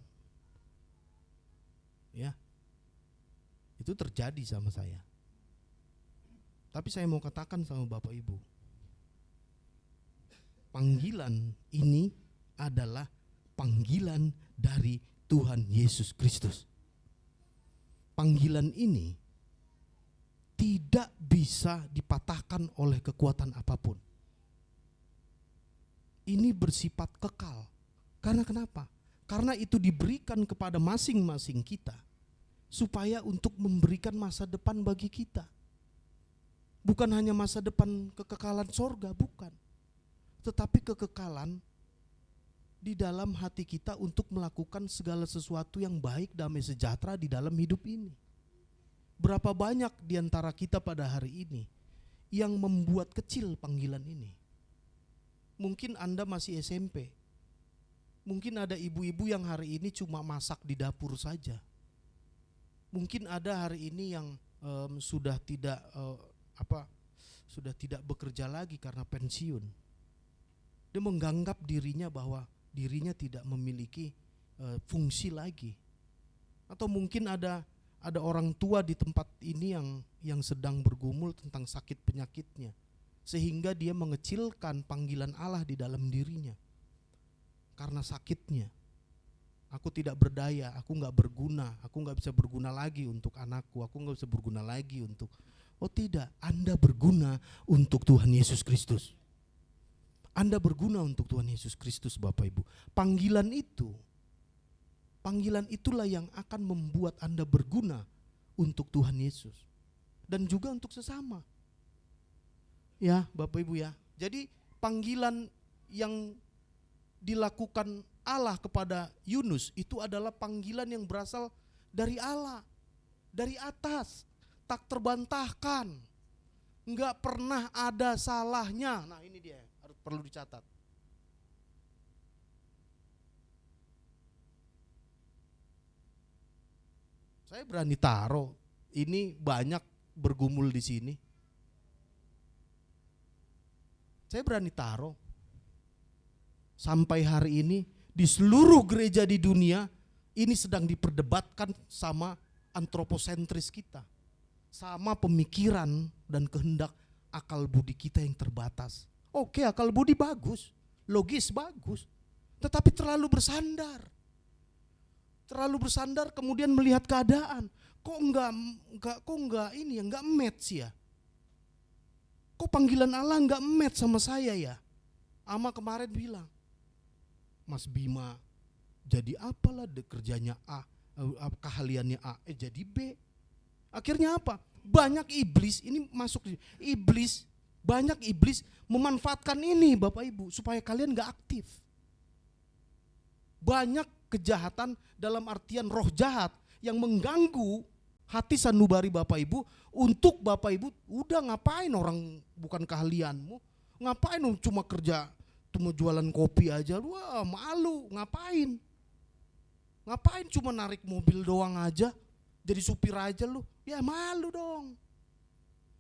ya, itu terjadi sama saya. Tapi saya mau katakan sama Bapak Ibu, panggilan ini adalah panggilan dari Tuhan Yesus Kristus. Panggilan ini tidak bisa dipatahkan oleh kekuatan apapun. Ini bersifat kekal. Karena kenapa? Karena itu diberikan kepada masing-masing kita supaya untuk memberikan masa depan bagi kita. Bukan hanya masa depan kekekalan sorga, bukan. Tetapi kekekalan di dalam hati kita untuk melakukan segala sesuatu yang baik, damai sejahtera di dalam hidup ini. Berapa banyak di antara kita pada hari ini yang membuat kecil panggilan ini. Mungkin Anda masih SMP. Mungkin ada ibu-ibu yang hari ini cuma masak di dapur saja. Mungkin ada hari ini yang sudah tidak bekerja lagi karena pensiun. Dia menganggap dirinya bahwa dirinya tidak memiliki fungsi lagi. Atau mungkin ada orang tua di tempat ini yang sedang bergumul tentang sakit penyakitnya, sehingga dia mengecilkan panggilan Allah di dalam dirinya karena sakitnya. Aku tidak berdaya, aku gak berguna, aku gak bisa berguna lagi untuk anakku, aku gak bisa berguna lagi untuk, oh tidak, Anda berguna untuk Tuhan Yesus Kristus. Anda berguna untuk Tuhan Yesus Kristus, Bapak Ibu. Panggilan itulah yang akan membuat Anda berguna untuk Tuhan Yesus. Dan juga untuk sesama. Ya, Bapak Ibu ya. Jadi panggilan yang dilakukan Allah kepada Yunus itu adalah panggilan yang berasal dari Allah. Dari atas. Tak terbantahkan. Enggak pernah ada salahnya. Nah ini dia, perlu dicatat. Saya berani taruh, ini banyak bergumul di sini. Saya berani taruh, sampai hari ini di seluruh gereja di dunia ini sedang diperdebatkan sama antroposentris kita. Sama pemikiran dan kehendak akal budi kita yang terbatas. Oke, akal budi bagus, logis bagus, tetapi terlalu bersandar. Terlalu bersandar kemudian melihat keadaan. Kok enggak ini ya, enggak match ya. Kok panggilan Allah enggak match sama saya ya. Ama kemarin bilang, Mas Bima jadi apalah kerjanya A, keahliannya A, jadi B. Akhirnya apa? Banyak iblis, ini masuk iblis, banyak iblis memanfaatkan ini Bapak Ibu supaya kalian gak aktif. Banyak kejahatan dalam artian roh jahat yang mengganggu hati sanubari Bapak Ibu untuk Bapak Ibu udah ngapain orang bukan keahlianmu, ngapain cuma kerja, cuma jualan kopi aja, wah malu, ngapain cuma narik mobil doang aja, jadi supir aja lu, ya malu dong.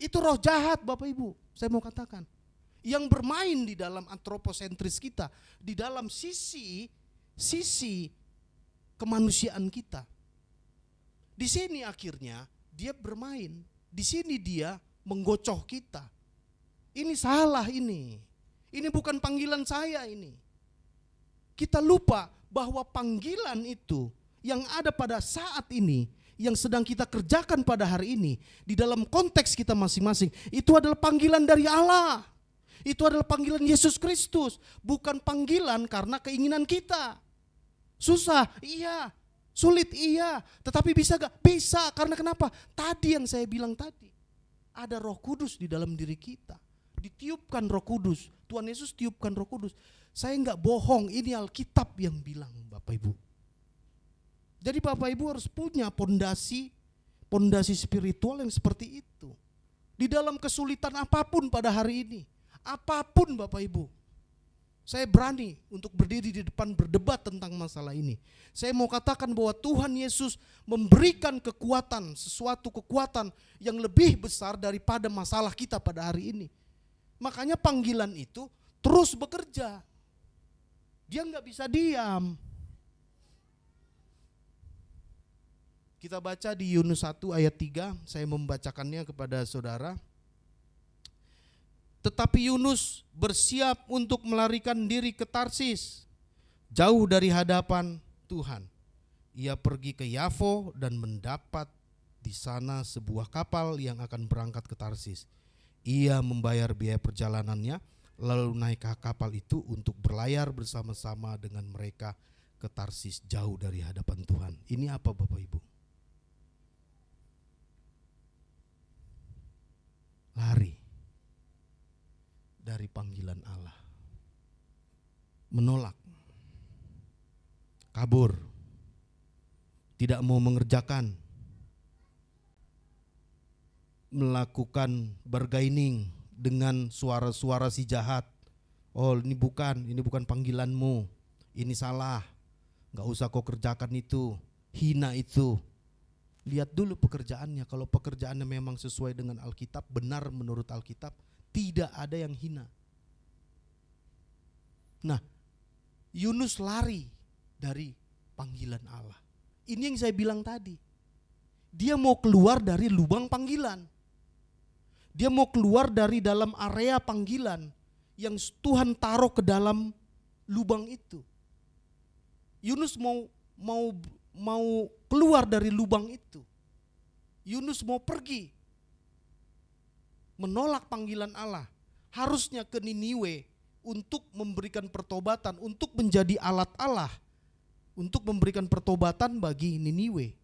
Itu roh jahat Bapak Ibu, saya mau katakan. Yang bermain di dalam antroposentris kita, di dalam sisi kemanusiaan kita. Di sini akhirnya dia bermain, di sini dia menggocoh kita. Ini salah ini bukan panggilan saya ini. Kita lupa bahwa panggilan itu yang ada pada saat ini, yang sedang kita kerjakan pada hari ini, di dalam konteks kita masing-masing, itu adalah panggilan dari Allah. Itu adalah panggilan Yesus Kristus, bukan panggilan karena keinginan kita. Susah, iya. Sulit, iya. Tetapi bisa gak? Bisa. Karena kenapa? Tadi yang saya bilang tadi, ada Roh Kudus di dalam diri kita. Ditiupkan Roh Kudus. Tuhan Yesus tiupkan Roh Kudus. Saya gak bohong, ini Alkitab yang bilang Bapak Ibu. Jadi Bapak Ibu harus punya pondasi spiritual yang seperti itu. Di dalam kesulitan apapun pada hari ini, apapun Bapak Ibu, saya berani untuk berdiri di depan berdebat tentang masalah ini. Saya mau katakan bahwa Tuhan Yesus memberikan kekuatan, sesuatu kekuatan yang lebih besar daripada masalah kita pada hari ini. Makanya panggilan itu terus bekerja. Dia nggak bisa diam. Kita baca di Yunus 1 ayat 3, saya membacakannya kepada saudara. Tetapi Yunus bersiap untuk melarikan diri ke Tarsis, jauh dari hadapan Tuhan. Ia pergi ke Yafo dan mendapat di sana sebuah kapal yang akan berangkat ke Tarsis. Ia membayar biaya perjalanannya, lalu naik ke kapal itu untuk berlayar bersama-sama dengan mereka ke Tarsis, jauh dari hadapan Tuhan. Ini apa Bapak Ibu? Lari dari panggilan Allah, menolak, kabur, tidak mau mengerjakan, melakukan bargaining dengan suara-suara si jahat. Oh ini bukan panggilanmu, ini salah, gak usah kau kerjakan itu, hina itu. Lihat dulu pekerjaannya, kalau pekerjaannya memang sesuai dengan Alkitab, benar menurut Alkitab, tidak ada yang hina. Nah, Yunus lari dari panggilan Allah. Ini yang saya bilang tadi. Dia mau keluar dari lubang panggilan. Dia mau keluar dari dalam area panggilan yang Tuhan taruh ke dalam lubang itu. Yunus mau keluar dari lubang itu. Yunus mau pergi, menolak panggilan Allah. Harusnya ke Niniwe, untuk memberikan pertobatan, untuk menjadi alat Allah, untuk memberikan pertobatan bagi Niniwe.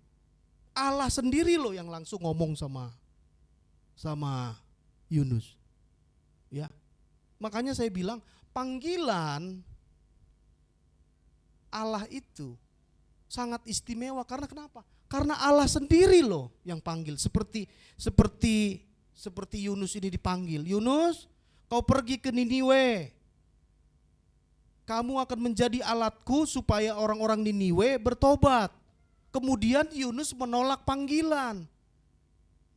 Allah sendiri loh yang langsung ngomong sama Yunus. Ya. Makanya saya bilang panggilan Allah itu sangat istimewa karena kenapa? Karena Allah sendiri loh yang panggil. Seperti Yunus ini dipanggil. Yunus, kau pergi ke Niniwe. Kamu akan menjadi alatku supaya orang-orang Niniwe bertobat. Kemudian Yunus menolak panggilan.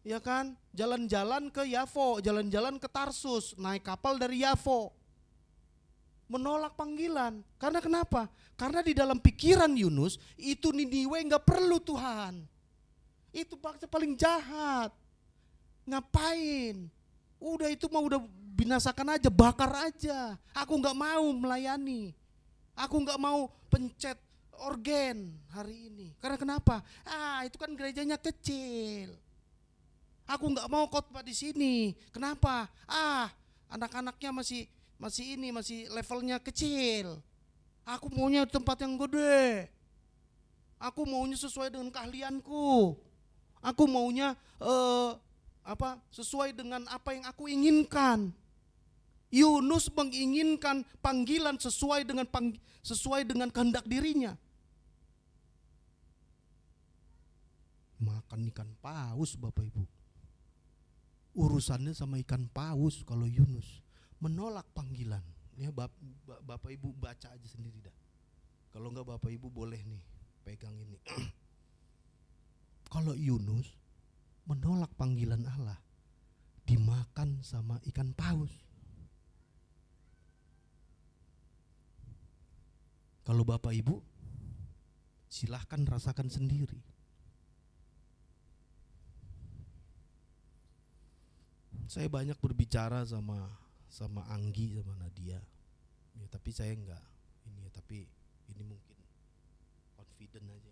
Ya kan? Jalan-jalan ke Yafo, jalan-jalan ke Tarsus, naik kapal dari Yafo. Menolak panggilan. Karena kenapa? Karena di dalam pikiran Yunus, itu Niniwe enggak perlu Tuhan. Itu bangsa paling jahat. Ngapain? Udah itu mah udah binasakan aja, bakar aja. Aku enggak mau melayani. Aku enggak mau pencet organ hari ini. Karena kenapa? Itu kan gerejanya kecil. Aku enggak mau khotbah di sini. Kenapa? Anak-anaknya masih levelnya kecil. Aku maunya tempat yang gede. Aku maunya sesuai dengan keahlianku. Aku maunya sesuai dengan apa yang aku inginkan. Yunus menginginkan panggilan sesuai dengan kehendak dirinya. Makan ikan paus Bapak Ibu. Urusannya sama ikan paus kalau Yunus. Menolak panggilan. Ya Bapak Ibu baca aja sendiri dah. Kalau enggak Bapak Ibu boleh nih pegang ini. Kalau Yunus menolak panggilan Allah, dimakan sama ikan paus. Kalau Bapak Ibu silahkan rasakan sendiri. Saya banyak berbicara sama Anggi, sama Nadia. Ya, tapi saya enggak ini ya, tapi ini mungkin confident aja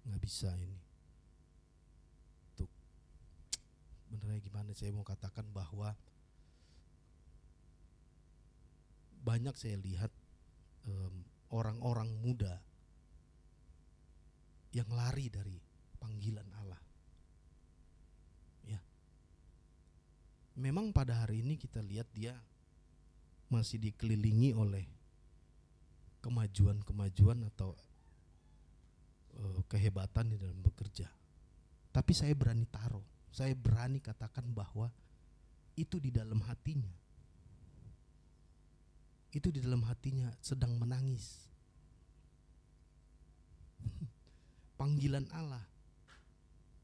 enggak bisa ini. Tuh. Benernya gimana saya mau katakan bahwa banyak saya lihat orang-orang muda yang lari dari panggilan Allah. Ya. Memang pada hari ini kita lihat dia masih dikelilingi oleh kemajuan atau kehebatan di dalam bekerja. Tapi saya berani taruh, saya berani katakan bahwa itu di dalam hatinya. Itu di dalam hatinya sedang menangis. Panggilan Allah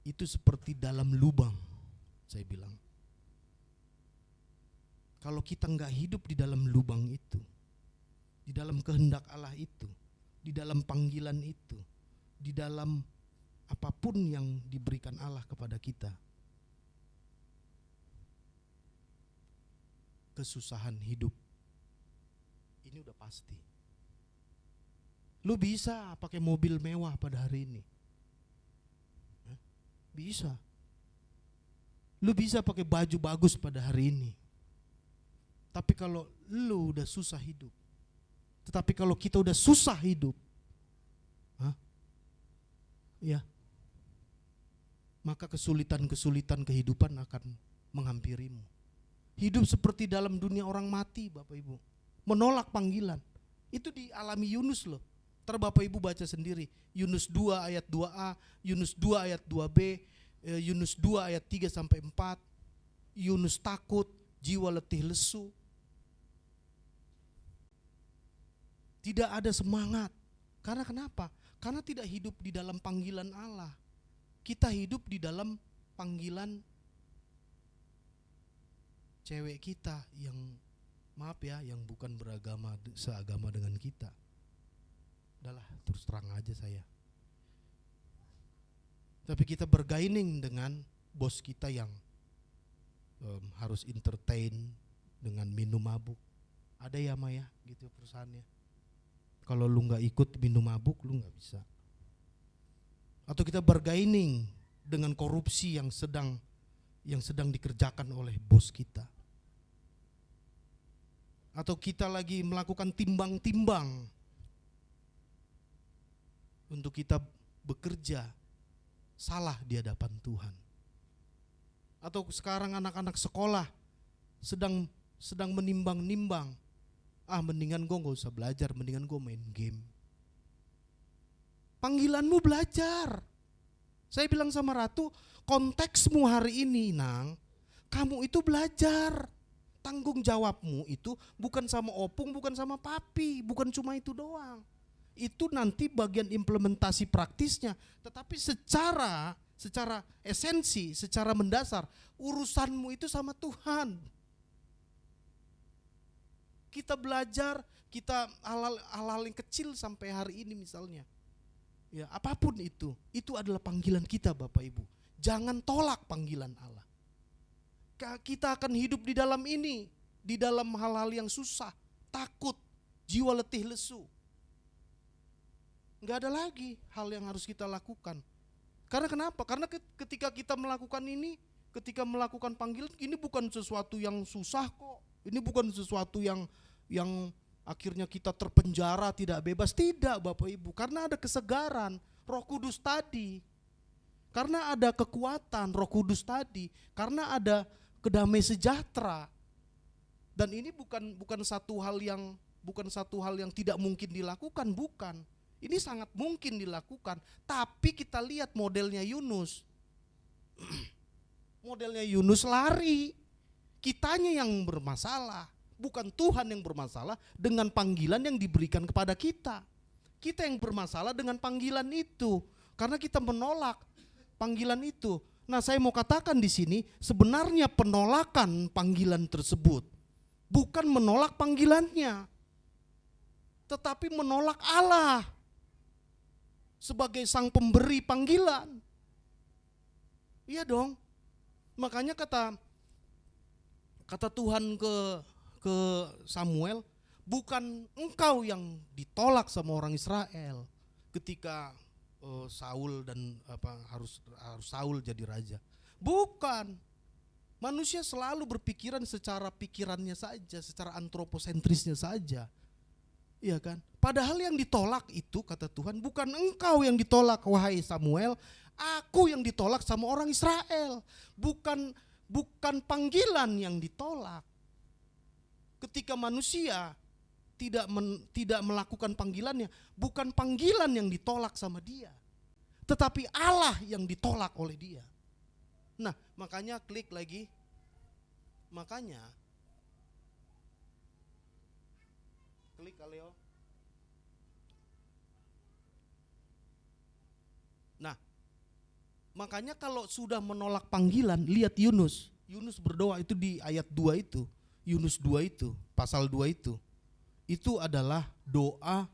itu seperti dalam lubang, saya bilang. Kalau kita enggak hidup di dalam lubang itu, di dalam kehendak Allah itu, di dalam panggilan itu, di dalam apapun yang diberikan Allah kepada kita, kesusahan hidup ini udah pasti. Lu bisa pakai mobil mewah pada hari ini, bisa. Lu bisa pakai baju bagus pada hari ini. Tapi kalau lu udah susah hidup, tetapi kalau kita udah susah hidup, ya, maka kesulitan-kesulitan kehidupan akan menghampirimu. Hidup seperti dalam dunia orang mati, Bapak Ibu. Menolak panggilan. Itu dialami Yunus loh. Ntar Bapak Ibu baca sendiri. Yunus 2 ayat 2a, Yunus 2 ayat 2b, Yunus 2 ayat 3 sampai 4. Yunus takut, jiwa letih lesu. Tidak ada semangat. Karena kenapa? Karena tidak hidup di dalam panggilan Allah. Kita hidup di dalam panggilan cewek kita yang, maaf ya, yang bukan seagama dengan kita. Udahlah, terus terang aja saya. Tapi kita bergaining dengan bos kita yang harus entertain dengan minum mabuk. Ada ya Maya gitu perusahaannya. Kalau lu gak ikut minum mabuk, lu gak bisa. Atau kita bergaining dengan korupsi yang sedang dikerjakan oleh bos kita. atau kita lagi melakukan timbang-timbang untuk kita bekerja salah di hadapan Tuhan. Atau sekarang anak-anak sekolah sedang menimbang-nimbang, mendingan gue gak usah belajar, mendingan gue main game. Panggilanmu belajar. Saya bilang sama Ratu, konteksmu hari ini Nang, kamu itu belajar. Tanggung jawabmu itu bukan sama opung, bukan sama papi, bukan cuma itu doang. Itu nanti bagian implementasi praktisnya, tetapi secara esensi, secara mendasar, urusanmu itu sama Tuhan. Kita belajar, kita hal-hal yang kecil sampai hari ini misalnya. Ya, apapun itu adalah panggilan kita Bapak Ibu. Jangan tolak panggilan Allah. Kita akan hidup di dalam ini, di dalam hal-hal yang susah, takut, jiwa letih lesu. Enggak ada lagi hal yang harus kita lakukan. Karena kenapa? Karena ketika kita melakukan ini, ketika melakukan panggilan, ini bukan sesuatu yang susah kok. Ini bukan sesuatu yang akhirnya kita terpenjara, tidak bebas. Tidak Bapak Ibu, karena ada kesegaran Roh Kudus tadi. Karena ada kekuatan Roh Kudus tadi, karena ada kedamaian sejahtera. Dan ini bukan satu hal yang tidak mungkin dilakukan, bukan. Ini sangat mungkin dilakukan, tapi kita lihat modelnya Yunus. Modelnya Yunus lari. Kitanya yang bermasalah, bukan Tuhan yang bermasalah dengan panggilan yang diberikan kepada kita. Kita yang bermasalah dengan panggilan itu, karena kita menolak panggilan itu. Nah, saya mau katakan di sini, sebenarnya penolakan panggilan tersebut bukan menolak panggilannya, tetapi menolak Allah sebagai sang pemberi panggilan. Iya dong. Makanya kata Tuhan ke Samuel, bukan engkau yang ditolak sama orang Israel ketika Saul dan harus Saul jadi raja. Bukan. Manusia selalu berpikiran secara pikirannya saja, secara antroposentrisnya saja. Iya kan? Padahal yang ditolak itu, kata Tuhan, bukan engkau yang ditolak wahai Samuel, aku yang ditolak sama orang Israel. Bukan panggilan yang ditolak. Ketika manusia tidak melakukan panggilannya, bukan panggilan yang ditolak sama dia, tetapi Allah yang ditolak oleh dia. Nah, makanya klik lagi. Makanya klik Kaleo. Nah, makanya kalau sudah menolak panggilan, lihat Yunus. Yunus berdoa itu di ayat 2 itu. Yunus 2 itu, pasal 2 itu. Itu adalah doa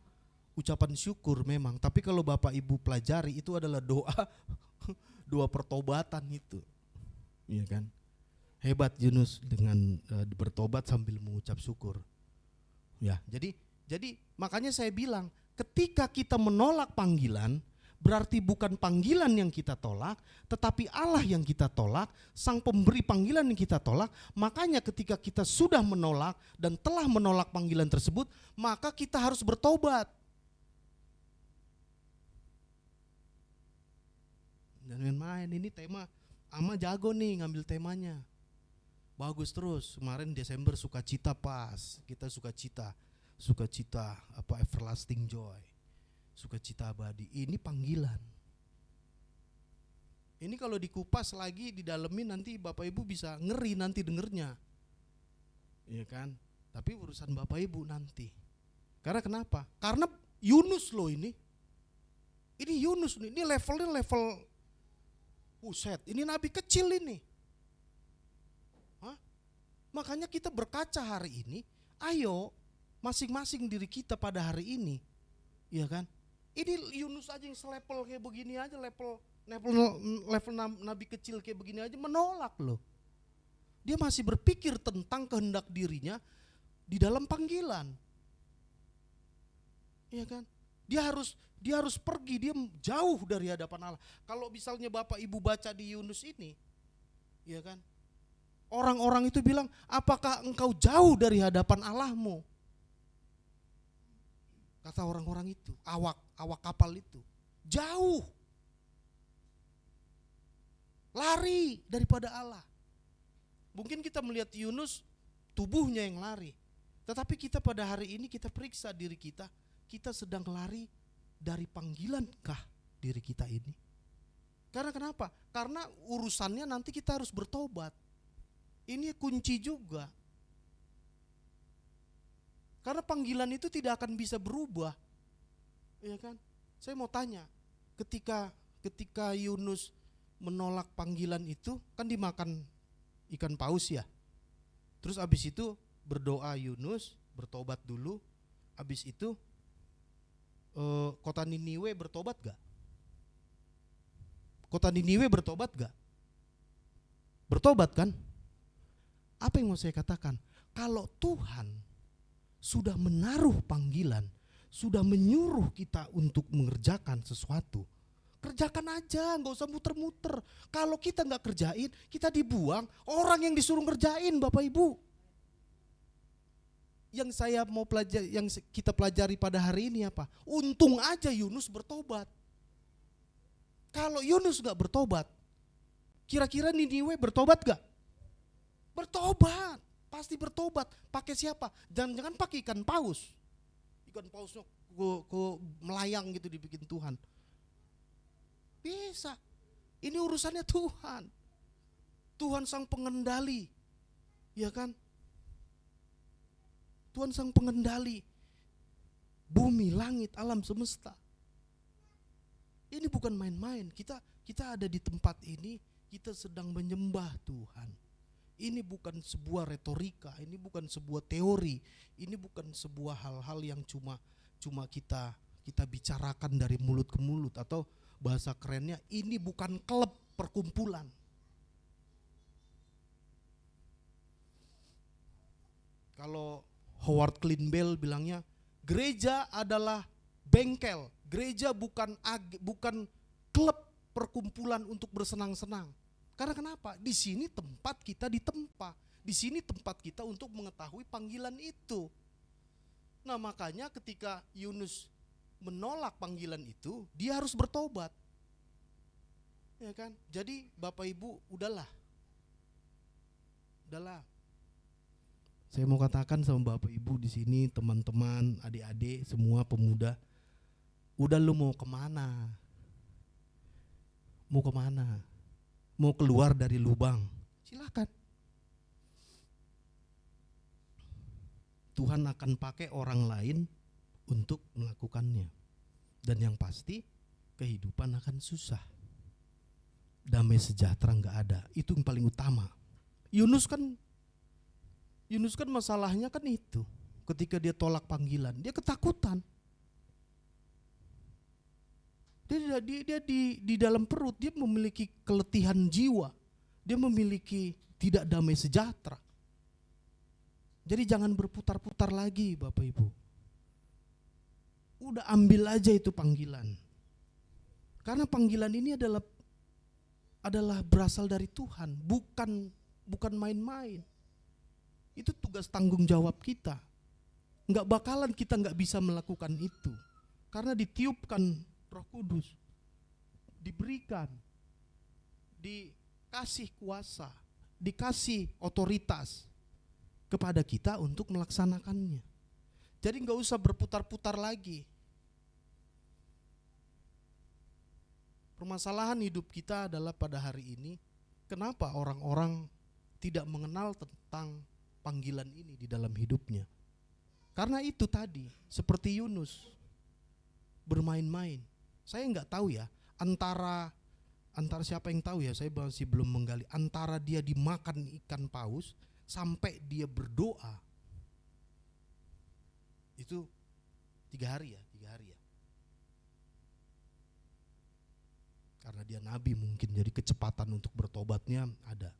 ucapan syukur memang. Tapi kalau Bapak Ibu pelajari, itu adalah doa pertobatan itu. Iya kan? Hebat Yunus dengan bertobat sambil mengucap syukur. Ya, jadi makanya saya bilang, ketika kita menolak panggilan, berarti bukan panggilan yang kita tolak, tetapi Allah yang kita tolak, sang pemberi panggilan yang kita tolak. Makanya ketika kita sudah menolak dan telah menolak panggilan tersebut, maka kita harus bertobat. Dan main-main, ini tema, Ama jago nih ngambil temanya. Bagus terus. Kemarin Desember sukacita pas. Kita sukacita everlasting joy. Sukacita abadi. Ini panggilan. Ini kalau dikupas lagi, didalemin, nanti Bapak Ibu bisa ngeri nanti dengernya. Iya kan? Tapi urusan Bapak Ibu nanti. Karena kenapa? Karena Yunus loh ini. Ini Yunus nih, ini levelnya level buset, ini nabi kecil ini. Makanya kita berkaca hari ini, ayo masing-masing diri kita pada hari ini, ya kan? Ini Yunus aja yang selevel kayak begini aja, level nabi kecil kayak begini aja menolak loh. Dia masih berpikir tentang kehendak dirinya di dalam panggilan, ya kan? Dia harus pergi, dia jauh dari hadapan Allah. Kalau misalnya Bapak Ibu baca di Yunus ini, ya kan? Orang-orang itu bilang, apakah engkau jauh dari hadapan Allahmu? Kata orang-orang itu, awak kapal itu, jauh. Lari daripada Allah. Mungkin kita melihat Yunus, tubuhnya yang lari. Tetapi kita pada hari ini kita periksa diri kita sedang lari dari panggilanankah diri kita ini? Karena kenapa? Karena urusannya nanti kita harus bertobat. Ini kunci juga. Karena panggilan itu tidak akan bisa berubah. Ya kan? Saya mau tanya, ketika Yunus menolak panggilan itu, kan dimakan ikan paus ya. Terus abis itu berdoa Yunus, bertobat dulu. Abis itu kota Niniwe bertobat gak? Kota Niniwe bertobat gak? Bertobat kan? Apa yang mau saya katakan? Kalau Tuhan sudah menaruh panggilan, sudah menyuruh kita untuk mengerjakan sesuatu, kerjakan aja, gak usah muter-muter. Kalau kita gak kerjain, kita dibuang. Orang yang disuruh ngerjain, Bapak Ibu. Yang saya mau pelajari, yang kita pelajari pada hari ini apa? Untung aja Yunus bertobat. Kalau Yunus gak bertobat, kira-kira Niniwe bertobat gak? Bertobat, pasti bertobat. Pakai siapa? Jangan-jangan pakai ikan paus. Ikan pausnya melayang gitu dibikin Tuhan. Bisa. Ini urusannya Tuhan. Tuhan sang pengendali. Ya kan? Tuhan sang pengendali bumi, langit, alam semesta. Ini bukan main-main. Kita ada di tempat ini, kita sedang menyembah Tuhan. Ini bukan sebuah retorika, ini bukan sebuah teori, ini bukan sebuah hal-hal yang cuma kita bicarakan dari mulut ke mulut, atau bahasa kerennya, ini bukan klub perkumpulan. Kalau Howard Clinbell bilangnya, gereja adalah bengkel, gereja bukan klub perkumpulan untuk bersenang-senang. Karena kenapa? Di sini tempat kita ditempa, di sini tempat kita untuk mengetahui panggilan itu. Nah makanya ketika Yunus menolak panggilan itu, dia harus bertobat. Ya kan? Jadi Bapak Ibu, udahlah. Saya mau katakan sama Bapak Ibu di sini, teman-teman, adik-adik, semua pemuda, udah lu mau kemana? Mau kemana? Mau keluar dari lubang? Silakan. Tuhan akan pakai orang lain untuk melakukannya. Dan yang pasti kehidupan akan susah. Damai sejahtera nggak ada. Itu yang paling utama. Yunus kan masalahnya kan itu. Ketika dia tolak panggilan, dia ketakutan. Dia di dalam perut, dia memiliki keletihan jiwa. Dia memiliki tidak damai sejahtera. Jadi jangan berputar-putar lagi Bapak Ibu. Udah ambil aja itu panggilan. Karena panggilan ini adalah berasal dari Tuhan, bukan main-main. Itu tugas tanggung jawab kita. Enggak bakalan kita enggak bisa melakukan itu. Karena ditiupkan Roh Kudus, diberikan, dikasih kuasa, dikasih otoritas kepada kita untuk melaksanakannya. Jadi enggak usah berputar-putar lagi. Permasalahan hidup kita adalah pada hari ini, kenapa orang-orang tidak mengenal tentang panggilan ini di dalam hidupnya? Karena itu tadi, seperti Yunus, bermain-main. Saya nggak tahu ya, antara siapa yang tahu ya, saya masih belum menggali, antara dia dimakan ikan paus sampai dia berdoa, itu 3 hari ya. Karena dia nabi mungkin, jadi kecepatan untuk bertobatnya ada.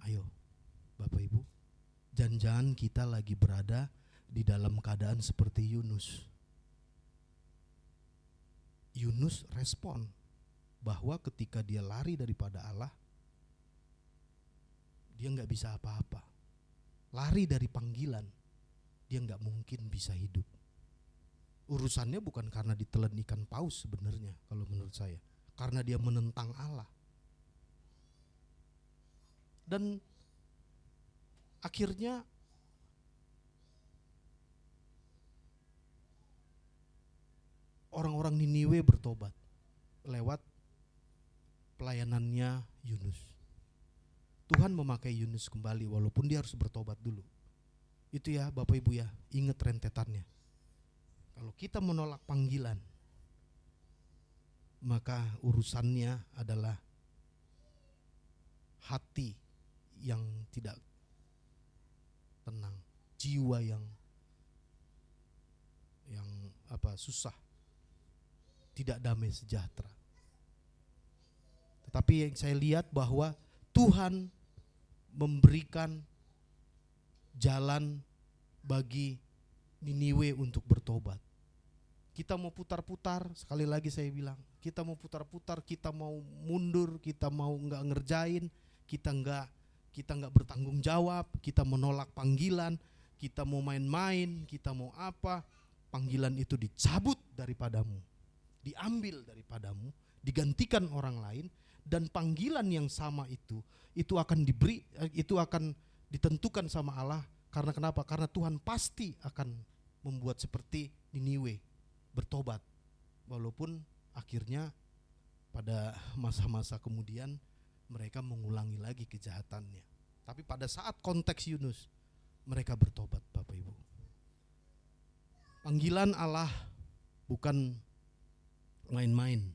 Ayo Bapak Ibu, jangan-jangan kita lagi berada di dalam keadaan seperti Yunus. Yunus respon bahwa ketika dia lari daripada Allah, dia nggak bisa apa-apa. Lari dari panggilan, dia nggak mungkin bisa hidup. Urusannya bukan karena ditelan ikan paus sebenarnya kalau menurut saya, karena dia menentang Allah. Dan akhirnya orang-orang Niniwe bertobat lewat pelayanannya Yunus. Tuhan memakai Yunus kembali walaupun dia harus bertobat dulu. Itu ya Bapak Ibu ya, ingat rentetannya. Kalau kita menolak panggilan, maka urusannya adalah hati yang tidak tenang, jiwa yang susah, tidak damai sejahtera. Tetapi yang saya lihat bahwa Tuhan memberikan jalan bagi Niniwe untuk bertobat. Kita mau putar-putar, sekali lagi saya bilang, kita mau putar-putar, kita mau mundur, kita mau nggak ngerjain, kita nggak bertanggung jawab, kita menolak panggilan, kita mau main-main, kita mau apa, panggilan itu dicabut daripadamu, diambil daripadamu, digantikan orang lain, dan panggilan yang sama itu akan diberi, itu akan ditentukan sama Allah. Karena kenapa? Karena Tuhan pasti akan membuat seperti Niniwe, bertobat. Walaupun akhirnya pada masa-masa kemudian mereka mengulangi lagi kejahatannya. Tapi pada saat konteks Yunus, mereka bertobat Bapak Ibu. Panggilan Allah bukan main-main.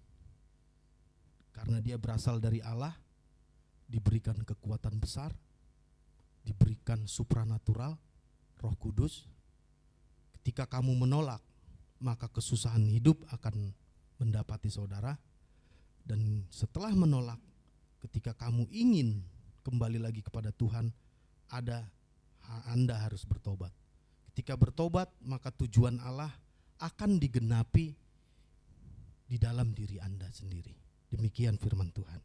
Karena dia berasal dari Allah, diberikan kekuatan besar, diberikan supranatural, Roh Kudus. Ketika kamu menolak, maka kesusahan hidup akan mendapati saudara. Dan setelah menolak, ketika kamu ingin kembali lagi kepada Tuhan, Anda harus bertobat. Ketika bertobat, maka tujuan Allah akan digenapi di dalam diri Anda sendiri. Demikian firman Tuhan.